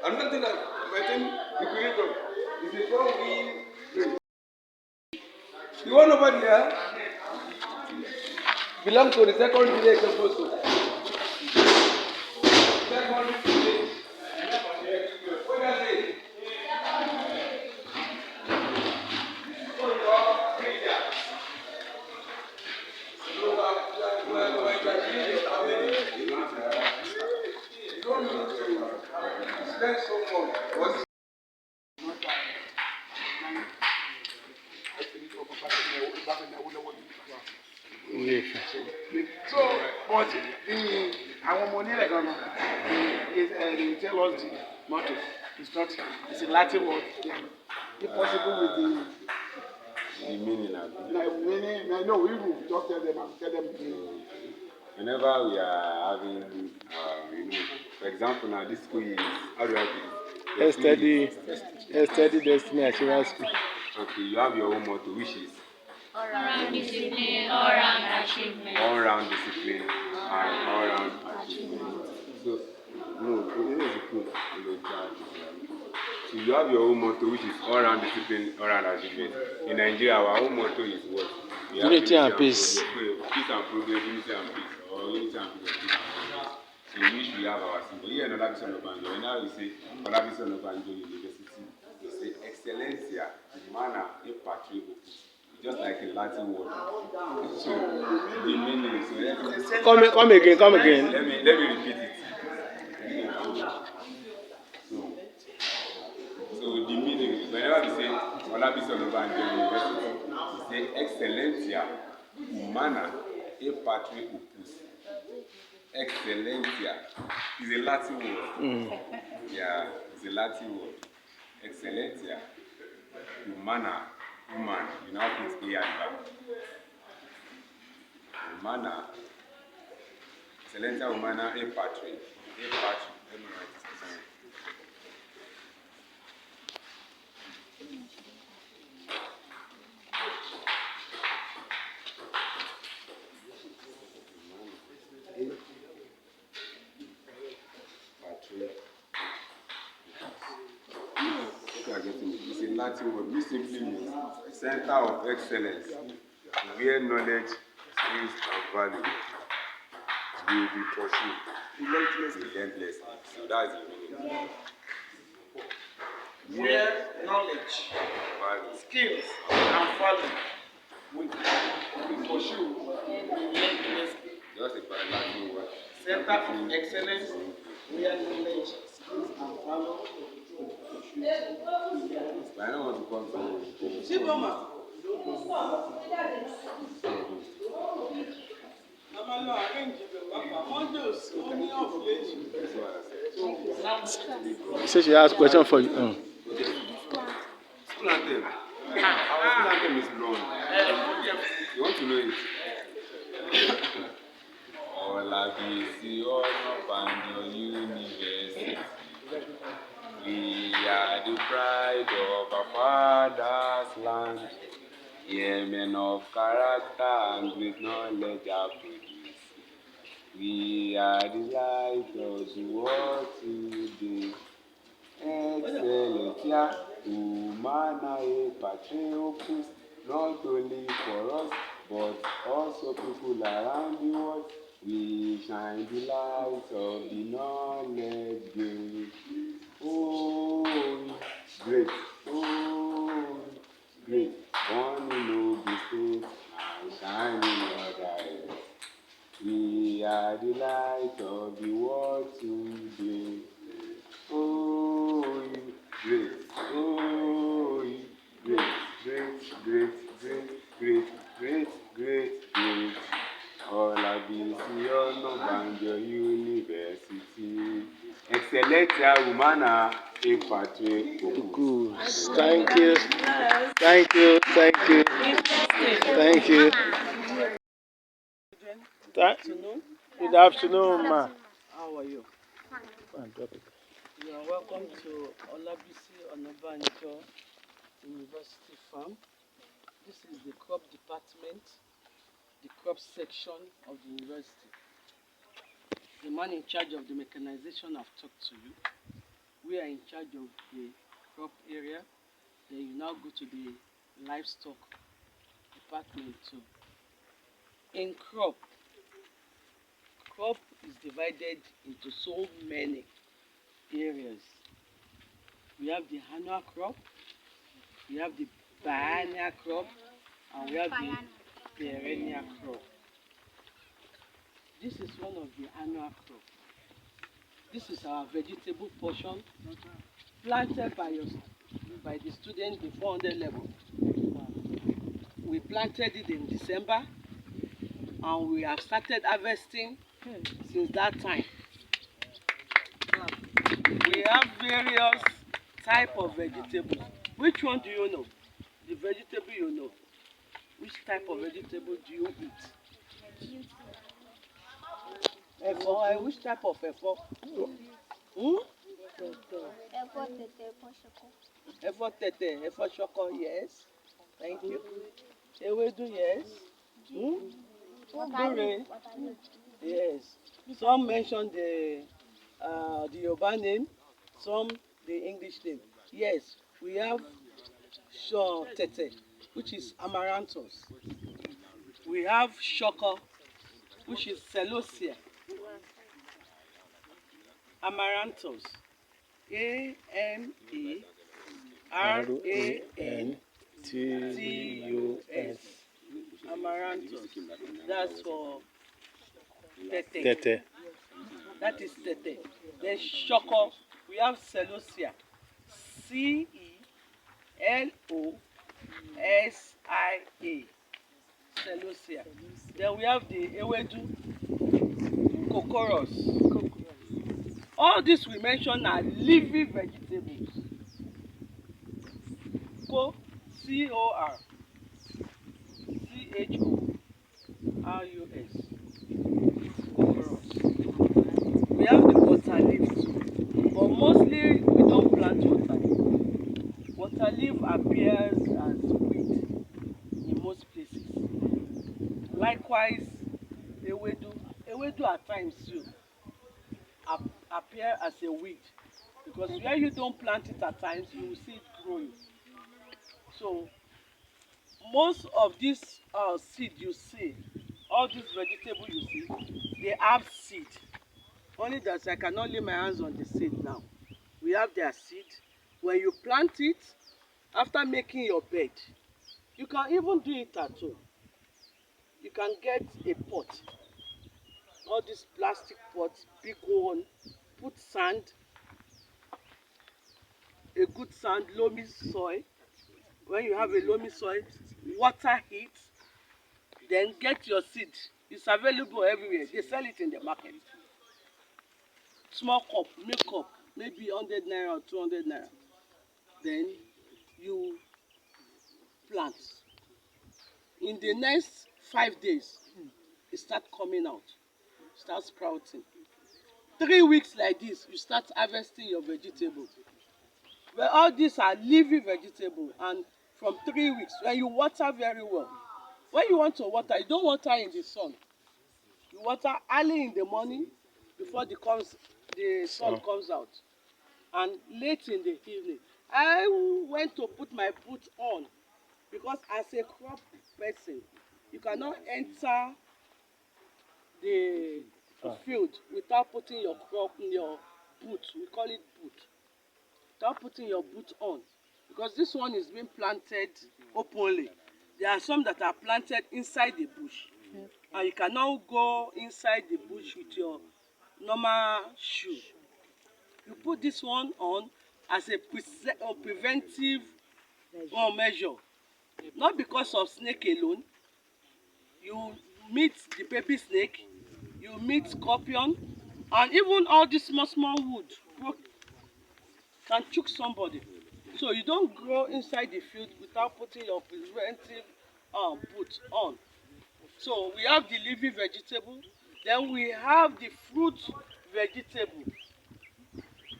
I'm not saying that maintain equilibrium is a strong wind. The one over there belongs to the second village also. Second village. What does it? Spend so much.
So, but our money like they tell us the motto. It's not. It's a Latin word. Yeah. If possible with the
meaning of it.
meaning. No, we will just tell them and tell them.
Whenever we are having, for example, now this school is how do I put it?
Steady destiny assurance.
Okay, you have your own motto, which is
All-round discipline, all-round achievement.
all-round discipline and all-round achievement. So, no, it is cool. So you have your own motto, which is all-round discipline, all-round achievement. In Nigeria, our own motto is what?
Unity and peace.
Peace and progress, unity and peace, or unity and progress. So in which we have our symbol. Here in Olabisi Onabanjo, now we say Olabisi Onabanjo University. We say Excellencia, Humana, e Patria Opus. Just like a Latin word. So the meaning is
Come again.
Let me repeat it. So the meaning, whenever we say Olabisi Onabanjo University, we say Excellencia, Humana, e Patria Opus. Excellencia is a Latin word. Yeah, it's a Latin word. Excellencia, Humana, human. You now put A and back. Humana, Excellencia Humana, e Patria. E Patria. Let me write this down. It's a Latin word, which simply means center of excellence, where knowledge, skills, and value will be pursued relentlessly. So that's the meaning.
Where knowledge, skills, and value will be pursued relentlessly.
Just a Latin word.
Center of excellence, where knowledge, skills, and value.
But I don't want to come to
Say she has question for you.
School anthem. Our school anthem is long. You want to know it? Olabisi Onabanjo University. We are the pride of our father's land. Here men of character and great knowledge are produced. We are the light of the world today. Excellencia, Humana, e Patria Opus, not only for us, but also people around the world. We shine the light of the knowledge gate. Oh, great, oh, great, born in Ogun State and shining other eyes. We are the light of the world today. Oh, great, oh, great, great, great, great, great, great, great, great. Olabisi Onabanjo University. Excellencia Humana, e Patria Opus.
Thank you. Good afternoon, ma.
How are you?
Fine, drop it.
You are welcome to Olabisi Onabanjo University Farm. This is the crop department, the crop section of the university. The man in charge of the mechanization have talked to you. We are in charge of the crop area. Then you now go to the livestock department too. In crop is divided into so many areas. We have the annual crop, we have the biennial crop, and we have the perennial crop. This is one of the annual crop. This is our vegetable portion planted by the students in 400 level. We planted it in December and we have started harvesting since that time. We have various type of vegetables. Which one do you know? The vegetable you know. Which type of vegetable do you eat? Ẹ̀fọ́, which type of ẹ̀fọ́? Ẹ̀fọ́ tẹ̀tẹ̀, ẹ̀fọ́ ṣọkọ, yes. Thank you. Ewédú, yes. Gbúre, yes. Some mention the Yoruba name, some the English name. Yes, we have tete, which is amaranthus. We have shoko, which is celosia. Amaranthus, Amaranthus. Amaranthus. That's for tete.
Tete.
That is tete. Then shoko, we have celosia. Celosia. Celosia. Then we have the ewedu, cocorus. All these we mention are leafy vegetables. C-O-R-C-H-O-R-U-S. Cocorus. We have the water leaf too, but mostly we don't plant water leaf. Water leaf appears as weed in most places. Likewise, ewedu at times too appear as a weed, because where you don't plant it at times, you will see it growing. So most of these seed you see, all these vegetables you see, they have seed. Only that I cannot lay my hands on the seed now. We have their seed. When you plant it, after making your bed, you can even do it at home. You can get a pot, all these plastic pots, big one, put sand, a good sand, loamy soil. When you have a loamy soil, water it, then get your seed. It's available everywhere. They sell it in the market. Small cup, milk cup, maybe 100 naira or 200 naira. Then you plant. In the next 5 days, it start coming out, start sprouting. 3 weeks like this, you start harvesting your vegetable. Well, all these are leafy vegetable, and from 3 weeks, when you water very well, when you want to water, you don't water in the sun. You water early in the morning before the sun comes out, and late in the evening. I went to put my boot on because as a crop person, you cannot enter the field without putting your crop in your boot. We call it boot. Without putting your boot on, because this one is being planted openly. There are some that are planted inside the bush, and you cannot go inside the bush with your normal shoe. You put this one on as a preventive measure, not because of snake alone. You meet the baby snake, you meet scorpion, and even all this small wood can choke somebody. So you don't go inside the field without putting your preventive boot on. So we have the leafy vegetable, Then we have the fruit vegetable.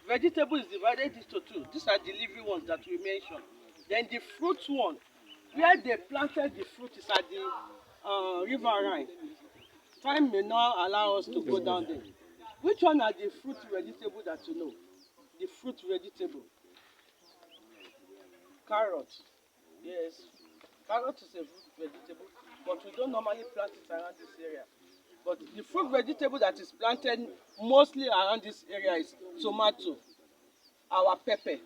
Vegetable is divided into two. These are the living ones that we mentioned. Then the fruit one, where they planted the fruit is at the riverine. Time may not allow us to go down there. Which one are the fruit vegetable that you know? The fruit vegetable. Carrot. Yes. Carrot is a fruit vegetable, but we don't normally plant it around this area. But the fruit vegetable that is planted mostly around this area is tomato, our pepper,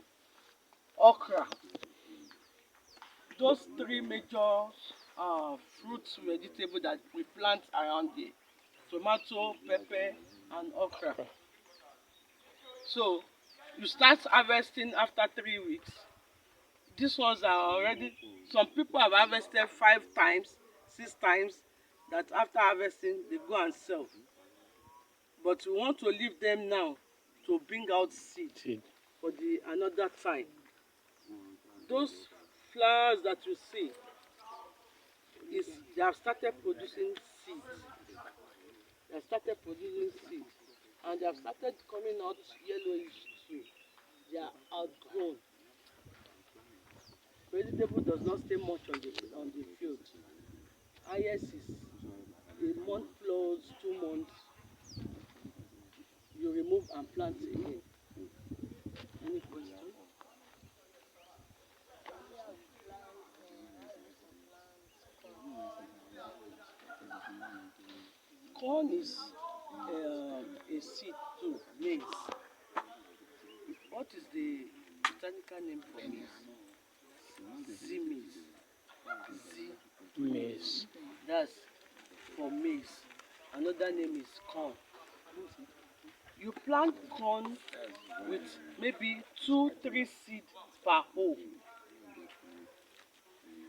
okra. Those three major fruit vegetables that we plant around here. Tomato, pepper, and okra. So you start harvesting after 3 weeks. These ones are already, some people have harvested 5 times, 6 times, that after harvesting they go and sell. But we want to leave them now to bring out seed for the another time. Those flowers that you see, they have started producing seeds. They have started producing seeds, and they have started coming out yellowish too. They are outgrown. Vegetable does not stay much on the field. Highest is a month plus 2 months. You remove and plant again. Any question? Corn is a seed too, maize. What is the botanical name for maize? Z-maize.
Maize.
That's for maize. Another name is corn. You plant corn with maybe 2-3 seeds per hole.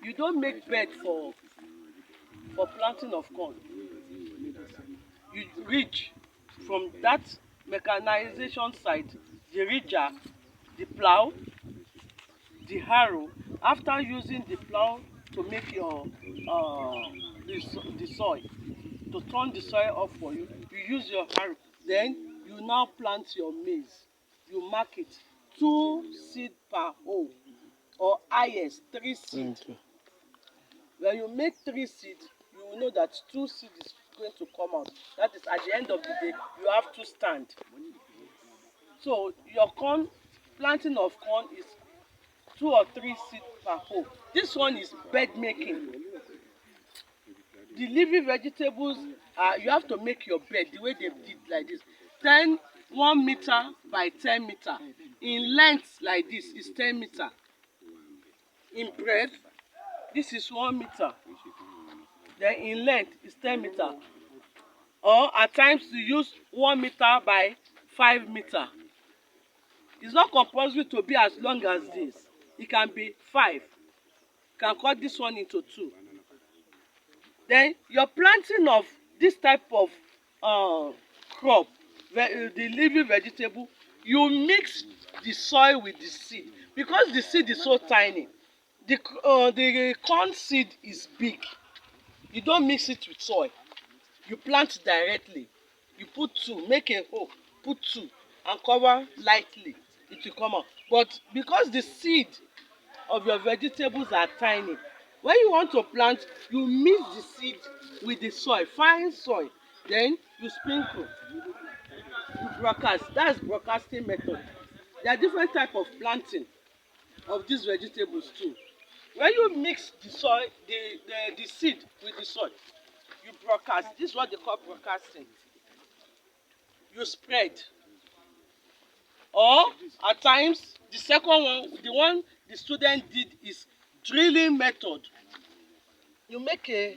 You don't make bed for planting of corn. You ridge from that mechanization side, the ridger, the plow, the harrow. After using the plow to make your the soil, to turn the soil up for you, you use your harrow. Then you now plant your maize. You mark it 2 seeds per hole, or highest 3 seeds. When you make 3 seeds, you will know that 2 seeds is going to come out. That is, at the end of the day, you have to stand. So your corn, planting of corn is 2 or 3 seeds per hole. This one is bed making. The living vegetables, you have to make your bed the way they did like this. 1 meter by 10 meter. In length like this is 10 meter. In breadth, this is 1 meter. Then in length is 10 meter. Or at times you use 1 meter by 5 meter. It's not compulsory to be as long as this. It can be 5. You can cut this one into 2. Then your planting of this type of crop, the living vegetable, you mix the soil with the seed, because the seed is so tiny. The corn seed is big. You don't mix it with soil. You plant directly. You put 2, make a hole, put 2, and cover lightly. It will come out. But because the seed of your vegetables are tiny, when you want to plant, you mix the seed with the soil, fine soil. Then you sprinkle. You broadcast. That's broadcasting method. There are different types of planting of these vegetables too. When you mix the soil, the seed with the soil, you broadcast. This is what they call broadcasting. You spread. Or at times, the second one, the one the student did, is drilling method. You make a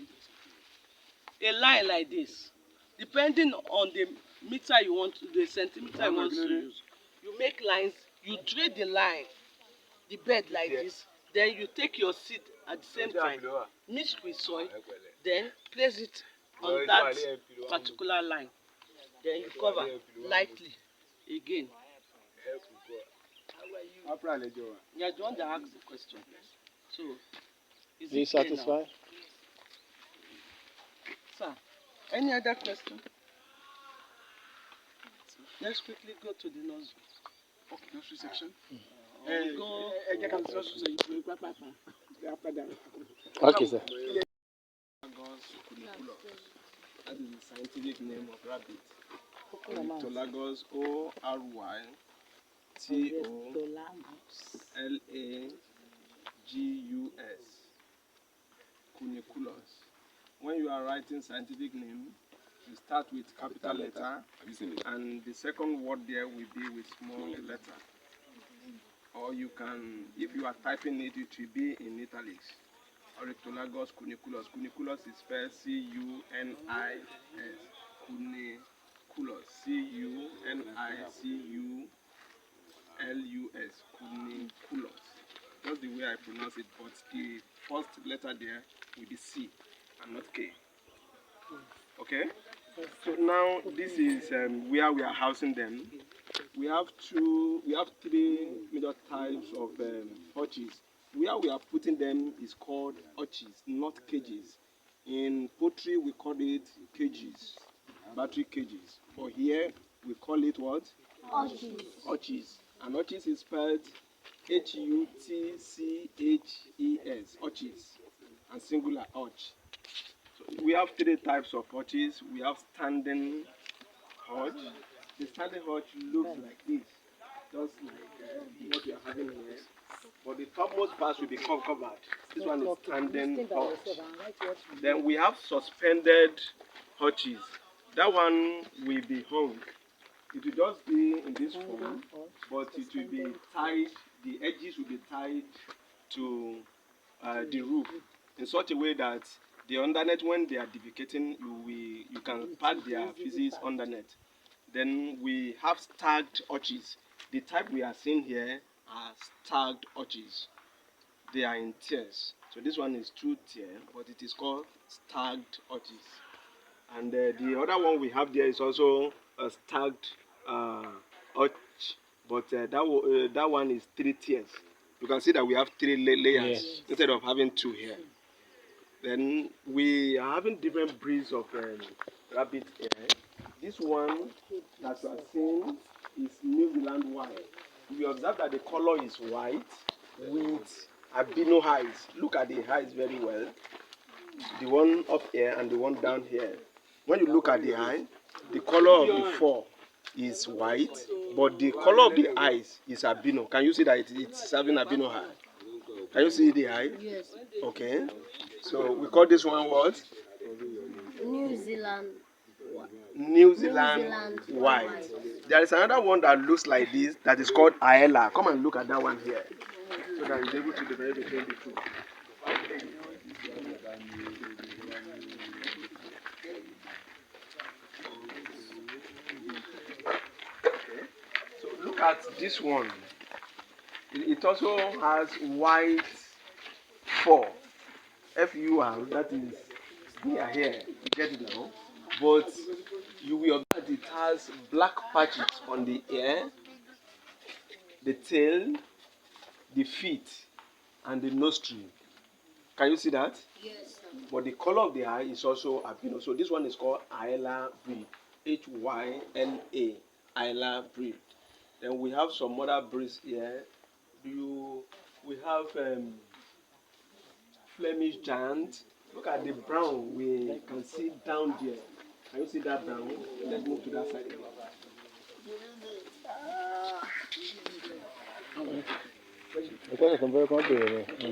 line like this, depending on the meter you want, the centimeter you want to use. You make lines. You drill the line, the bed like this. Then you take your seed at the same time, mix with soil, then place it on that particular line. Then you cover lightly again. You are the one that asked the question. So, is
you
it clear now?
satisfied?
Sir, any other question? Let's quickly go to the nursery.
Okay, nursery section.
Go.
After that.
Okay, sir.
That is the scientific name of rabbit. Ornitholagos, Orylagous. Cuniculus. When you are writing scientific name, you start with capital letter,
Have you seen it?
and the second word there will be with small letter. Or you can, if you are typing it, it will be in italics. Ornitholagos cuniculus. Cuniculus is spelled C-U-N-I-S. Cuniculus. C-U-N-I-C-U-L-U-S. Cuniculus. That's the way I pronounce it, but the first letter there will be C and not K. Okay? So now this is where we are housing them. We have three major types of hutches. Where we are putting them is called hutches, not cages. In poultry we call it cages, battery cages. But here we call it what? Hutches. And hutches is spelled H-U-T-C-H-E-S. Hutches. And singular hutch. So we have three types of hutches. We have standing hutch. The standing hutch looks like this, just like what we are having here. But the topmost part will be covered. This one is standing hutch. Then we have suspended hutches. That one will be hung. It will just be in this form, but it will be tied. The edges will be tied to the roof in such a way that the undernet, when they are defecating, you can pack their feces undernet. Then we have stacked hutches. The type we are seeing here are stacked hutches. They are in tiers. So this one is 2-tier, but it is called stacked hutches. And the other one we have there is also a stacked hutch, but that one is 3 tiers. You can see that we have 3 layers instead of having 2 here. Then we are having different breeds of rabbit here. This one that you are seeing is New Zealand white. You observe that the color is white with albino eyes. Look at the eyes very well. The one up here and the one down here. When you look at the eye, the color of the fur is white, but the color of the eyes is albino. Can you see that it's having albino eye? Can you see the eye?
Yes.
Okay. So we call this one what?
New Zealand.
New Zealand white. There is another one that looks like this that is called Aela. Come and look at that one here, so that you're able to differentiate between the two. Okay. So look at this one. It also has white fur. F-U-R, that is near here. You get it now? But you will observe that it has black patches on the ear, the tail, the feet, and the nostril. Can you see that?
Yes, sir.
But the color of the eye is also albino. So this one is called Hyla breed. Hyla, Hyla breed. Then we have some other breeds here. We have Flemish giant. Look at the brown we can see down there. Can you see that brown? Let's move to that side.
Because I'm very confident.
The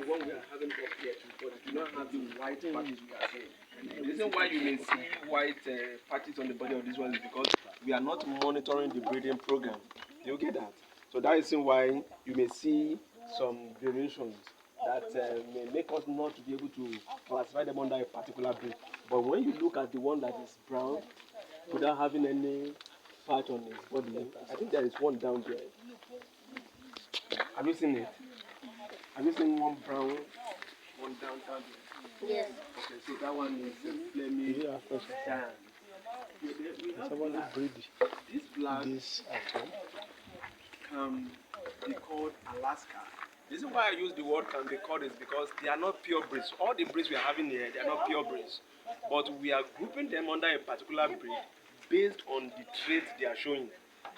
one we are having up here, but do not have the white patches we are seeing. The reason why you may see white patches on the body of this one is because we are not monitoring the breeding program. Do you get that? So that is the reason why you may see some variations that may make us not to be able to classify them under a particular breed. But when you look at the one that is brown, without having any patch on his body, I think there is one down there. Have you seen it? Have you seen one brown, one down there?
Yes.
Okay, so that one is Flemish giant.
Somebody breed
This black
this at home.
can be called Alaska.
The reason why I use the word can be called is because they are not pure breeds. All the breeds we are having here, they are not pure breeds. But we are grouping them under a particular breed based on the traits they are showing.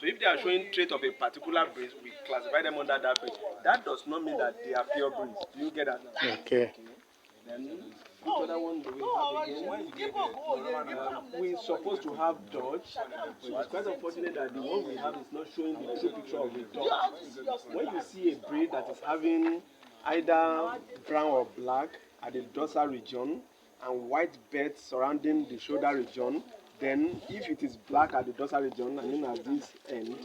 So if they are showing trait of a particular breed, we classify them under that breed. That does not mean that they are pure breeds. Do you get that now?
Okay.
Then which other one do we have again? We're supposed to have Dodge. So it's quite unfortunate that the one we have is not showing the true picture of a Dodge. When you see a breed that is having either brown or black at the dorsal region and white beds surrounding the shoulder region, then if it is black at the dorsal region, I mean at this end,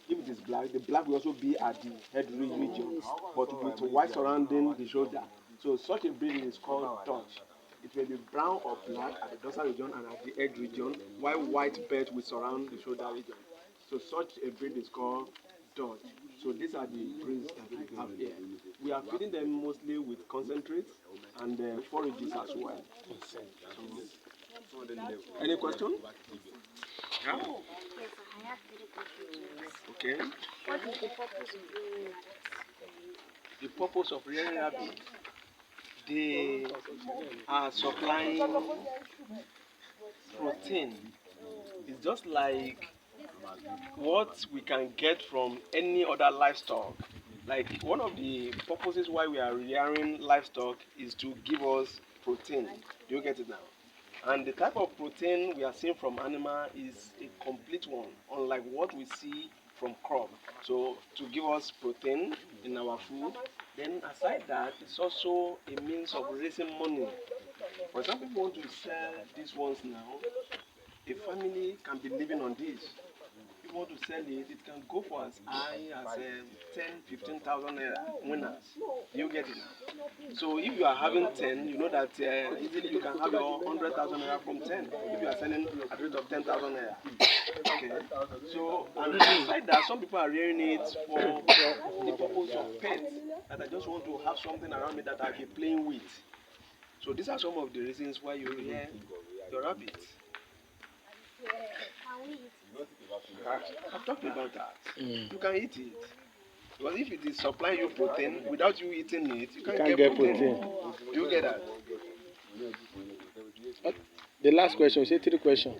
if it is black, the black will also be at the head region, but with white surrounding the shoulder. So such a breed is called Dutch. It may be brown or black at the dorsal region and at the head region, while white beds will surround the shoulder region. So such a breed is called Dutch. So these are the breeds that we have here. We are feeding them mostly with concentrates and forages as well. So, any question? Yeah?
Yes, I have 3 questions.
Okay.
What is the purpose of doing that?
The purpose of rearing rabbit, they are supplying protein. It's just like what we can get from any other livestock. Like one of the purposes why we are rearing livestock is to give us protein. Do you get it now? And the type of protein we are seeing from animal is a complete one, unlike what we see from crop. So to give us protein in our food, then aside that, it's also a means of raising money. For example, if you want to sell these ones now, a family can be living on this. If you want to sell it, it can go for as high as 10,000-15,000 naira winners. You get it now. So if you are having 10, you know that easily you can have your 100,000 naira from 10 if you are selling at the rate of 10,000 naira. Okay. So and beside that, some people are rearing it for the purpose of pets. That I just want to have something around me that I'll be playing with. So these are some of the reasons why you rear your rabbit.
Can we eat it?
I've talked about that. You can eat it. Because if it is supplying you protein, without you eating it, you can't get protein. You get that?
The last question, say 3 questions.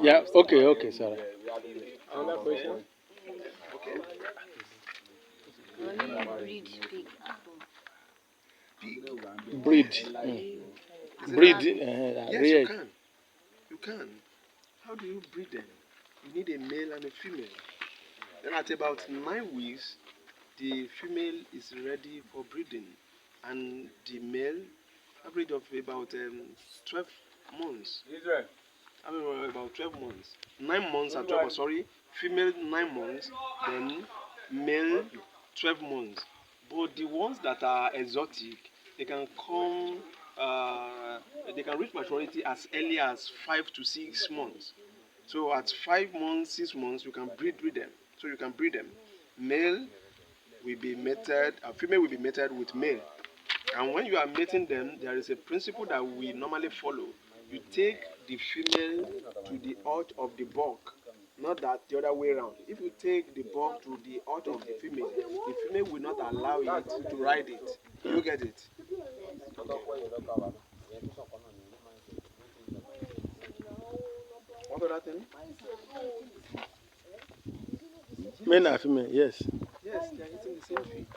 Yeah, okay, sorry.
Another question? Okay.
Can we breed pig at home?
Pig.
Breed. Breed.
Yes,
Rear.
you can. You can. How do you breed them? You need a male and a female. Then at about 9 weeks, the female is ready for breeding, and the male, average of about 12 months. About 12 months. 9 months at 12, sorry. Female 9 months, then male 12 months. But the ones that are exotic, they can come, they can reach maturity as early as 5 to 6 months. So at 5 months, 6 months, you can breed them. So you can breed them. Male will be mated, female will be mated with male. And when you are mating them, there is a principle that we normally follow. You take the female to the heart of the buck, not that the other way around. If you take the buck to the heart of the female will not allow it to ride it. You get it? Okay. What other thing?
Men and female, yes.
Yes, they are eating the same feed.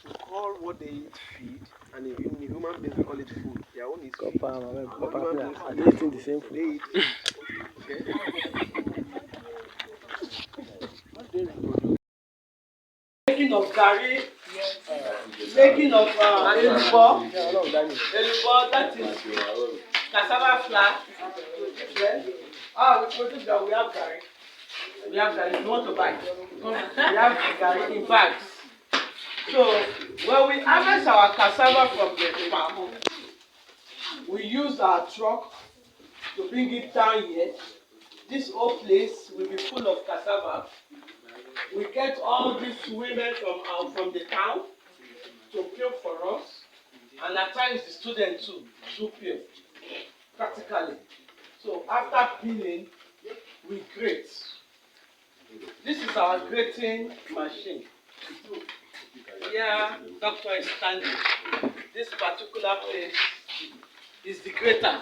We call what they eat feed, and in human beings we call it food. Their own is feed.
Are they eating the same food?
They eat food. Okay.
Making of garri, making of elubo, that is cassava flour. We produce that. We have garri. We have garri. If you want to buy, we have garri in bags. So when we harvest our cassava from the farm, we use our truck to bring it down here. This whole place will be full of cassava. We get all these women from the town to peel for us, and at times the students too do peel practically. So after peeling, we grate. This is our grating machine. Here, doctor is standing. This particular place is the grater.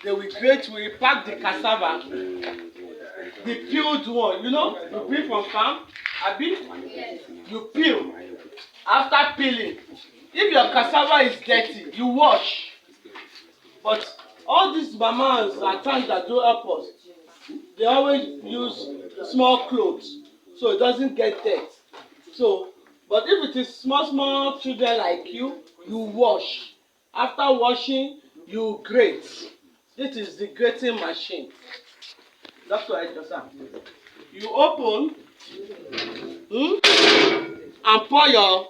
They will grate, we pack the cassava, the peeled one. You know, you peel from farm, abi? You peel. After peeling, if your cassava is dirty, you wash. But all these mamas at times that do help us, they always use small clothes so it doesn't get dirt. So, but if it is small children like you wash. After washing, you grate. This is the grating machine. Doctor Ejosa, you open and pour your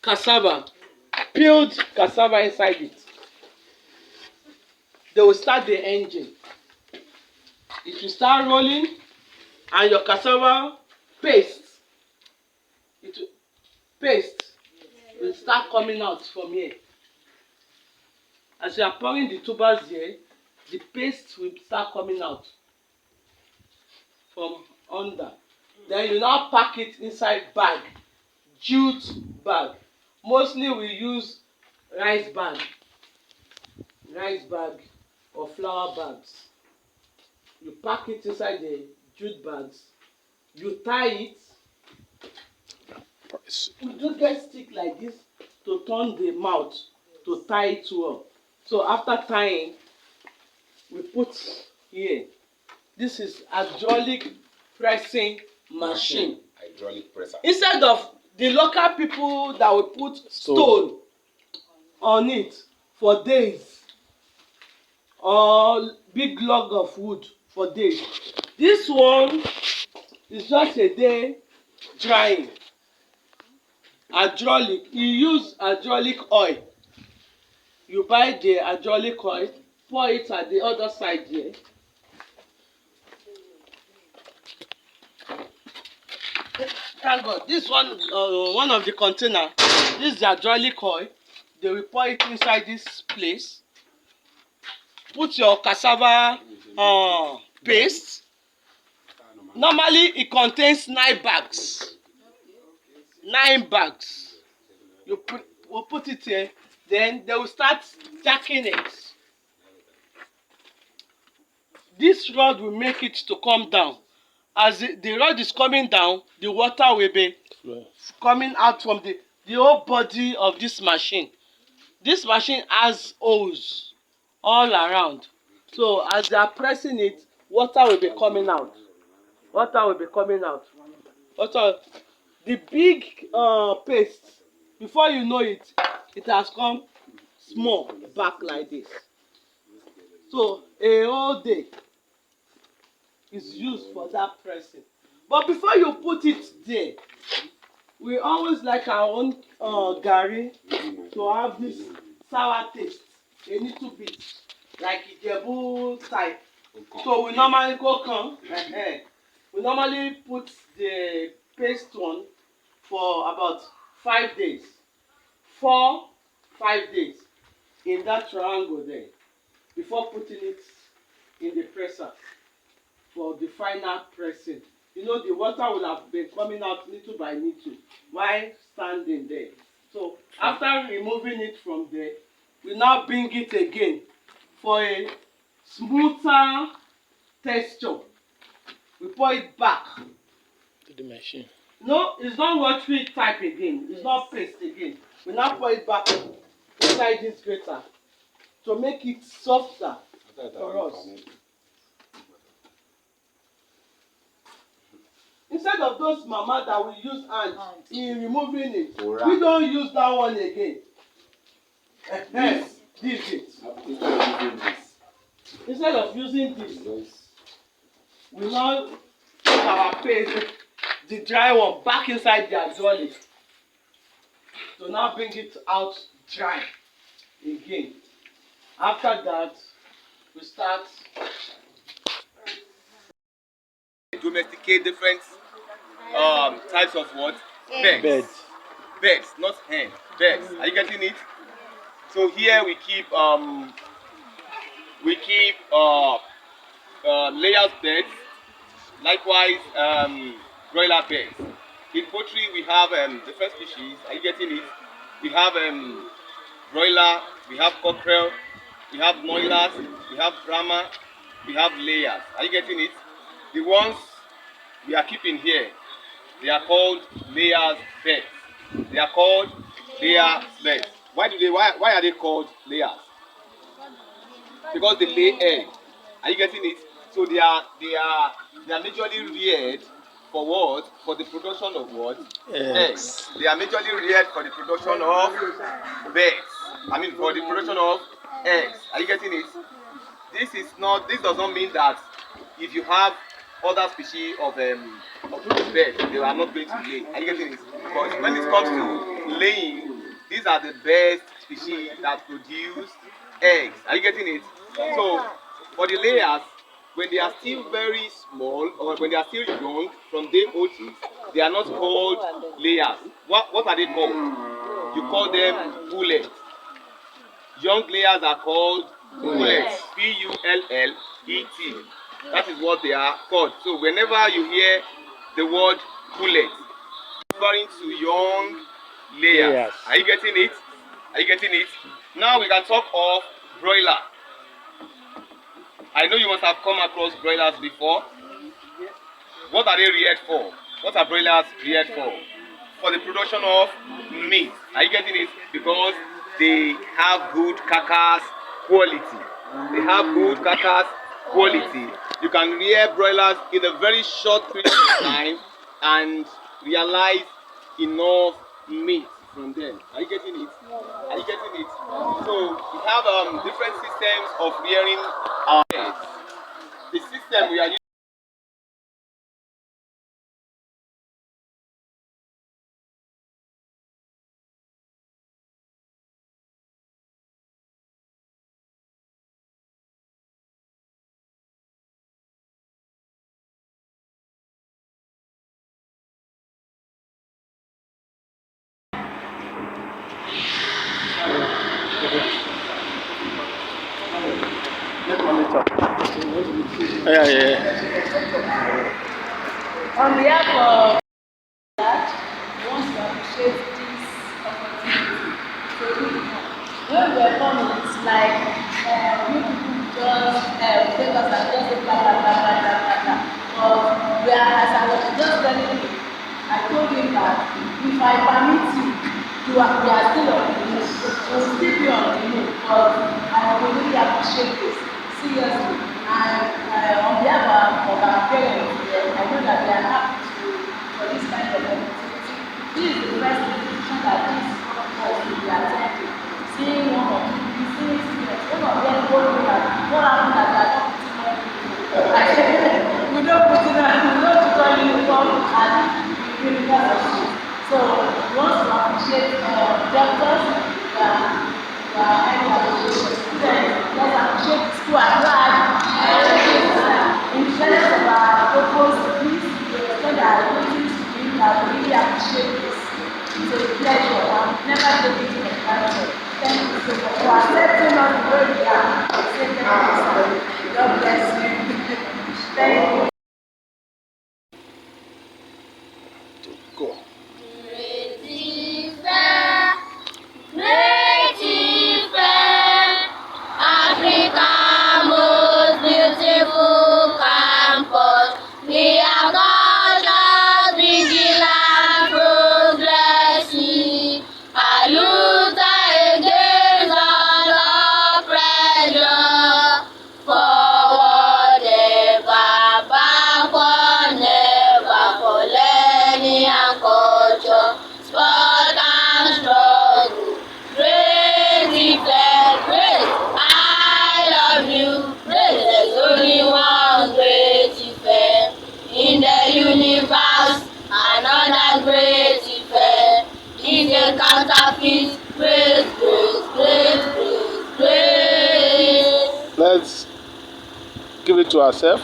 cassava, peeled cassava inside it. They will start the engine. It will start rolling and your cassava paste, will start coming out from here. As you are pouring the tubers here, the paste will start coming out from under. Then you now pack it inside bag, jute bag. Mostly we use rice bag or flour bags. You pack it inside the jute bags. You tie it. We do get stick like this to turn the mouth to tie it well. So after tying, we put here. This is hydraulic pressing machine.
Hydraulic presser.
Instead of the local people that will put stone on it for days or big log of wood for days, this one is just a day drying. Hydraulic, you use hydraulic oil. You buy the hydraulic oil, pour it at the other side here. Thank God. This one of the container, this is the hydraulic oil. They will pour it inside this place. Put your cassava paste. Normally, it contains 9 bags. 9 bags. We'll put it here. Then they will start jacking it. This rod will make it to come down. As the rod is coming down, the water will be coming out from the whole body of this machine. This machine has hose all around. So as they are pressing it, water will be coming out. Water will be coming out. Water. The big paste, before you know it, it has come small back like this. So a whole day is used for that pressing. But before you put it there, we always like our own garri to have this sour taste, a little bit, like Ijebu type. So we normally we normally put the paste one for about 5 days. 4-5 days in that triangle there before putting it in the presser for the final pressing. You know, the water will have been coming out little by little while standing there. So after removing it from there, we now bring it again for a smoother texture. We pour it back
To the machine.
No, it's not watery type again. It's not paste again. We now pour it back inside this grater to make it softer for us. Instead of those mama that we use hand in removing it, we don't use that one again. This it. Instead of using this, we now put our paste, the dry one, back inside the hydraulic. So now bring it out dry again. After that, we start
domesticate different types of what?
Beds.
Birds, not hen. Birds. Are you getting it? So here we keep layout beds, likewise broiler beds. In poultry, we have different species. Are you getting it? We have broiler, we have cockerel, we have noilers, we have Brahma, we have layers. Are you getting it? The ones we are keeping here, they are called layers birds. They are called layer birds. Why are they called layers? Because they lay egg. Are you getting it? So they are majorly reared for what? For the production of what? Eggs. They are majorly reared for the production of birds. I mean for the production of eggs. Are you getting it? This does not mean that if you have other species of birds, they are not going to lay. Are you getting it? But when it comes to laying, these are the best species that produce eggs. Are you getting it? So for the layers, when they are still very small or when they are still young from day 0, they are not called layers. What are they called? You call them pullets. Young layers are called pullets. P-U-L-L-E-T. That is what they are called. So whenever you hear the word pullet, referring to young layers. Are you getting it? Are you getting it? Now we can talk of broiler. I know you must have come across broilers before. What are they reared for? What are broilers reared for? For the production of meat. Are you getting it? Because they have good carcass quality. They have good carcass quality. You can rear broilers in a very short period of time and realize enough meat from them. Are you getting it? Are you getting it? So we have different systems of rearing our birds. The system we are using.
Yeah.
On behalf of that, we want to appreciate this opportunity. So when we are coming, it's like you people just take us and just say blah blah blah blah blah blah blah. But we are, as I was just telling you, I told him that if I permit you, we are still on the move. We will still be on the move. But I will really appreciate this seriously. And on behalf of our parents, I know that they are happy for this kind of opportunity. This is the first institution that this us will be attending. Seeing one of the seeing students, one of them told me that what happened that they are not putting on uniform. I said, we don't put on uniform at the university. So we want to appreciate doctors, students, let's appreciate the school at large. In the fairness of our purpose, please extend our greetings to you. I really appreciate this. It's a pleasure. I'll never take it for granted. Thank you so much for accepting us the way we are. God bless you. Thank you.
Go.
Africa, most beautiful campus. We are culture, vigilant, progressive. Salute against all oppression. Forward ever, backward never, for learning and culture, sport and struggle. Great effect, great. I love you. Great, there's only one great effect in the universe. Another great effect is a counterfeit. Great, great, great, great, great.
Let's give it to ourselves.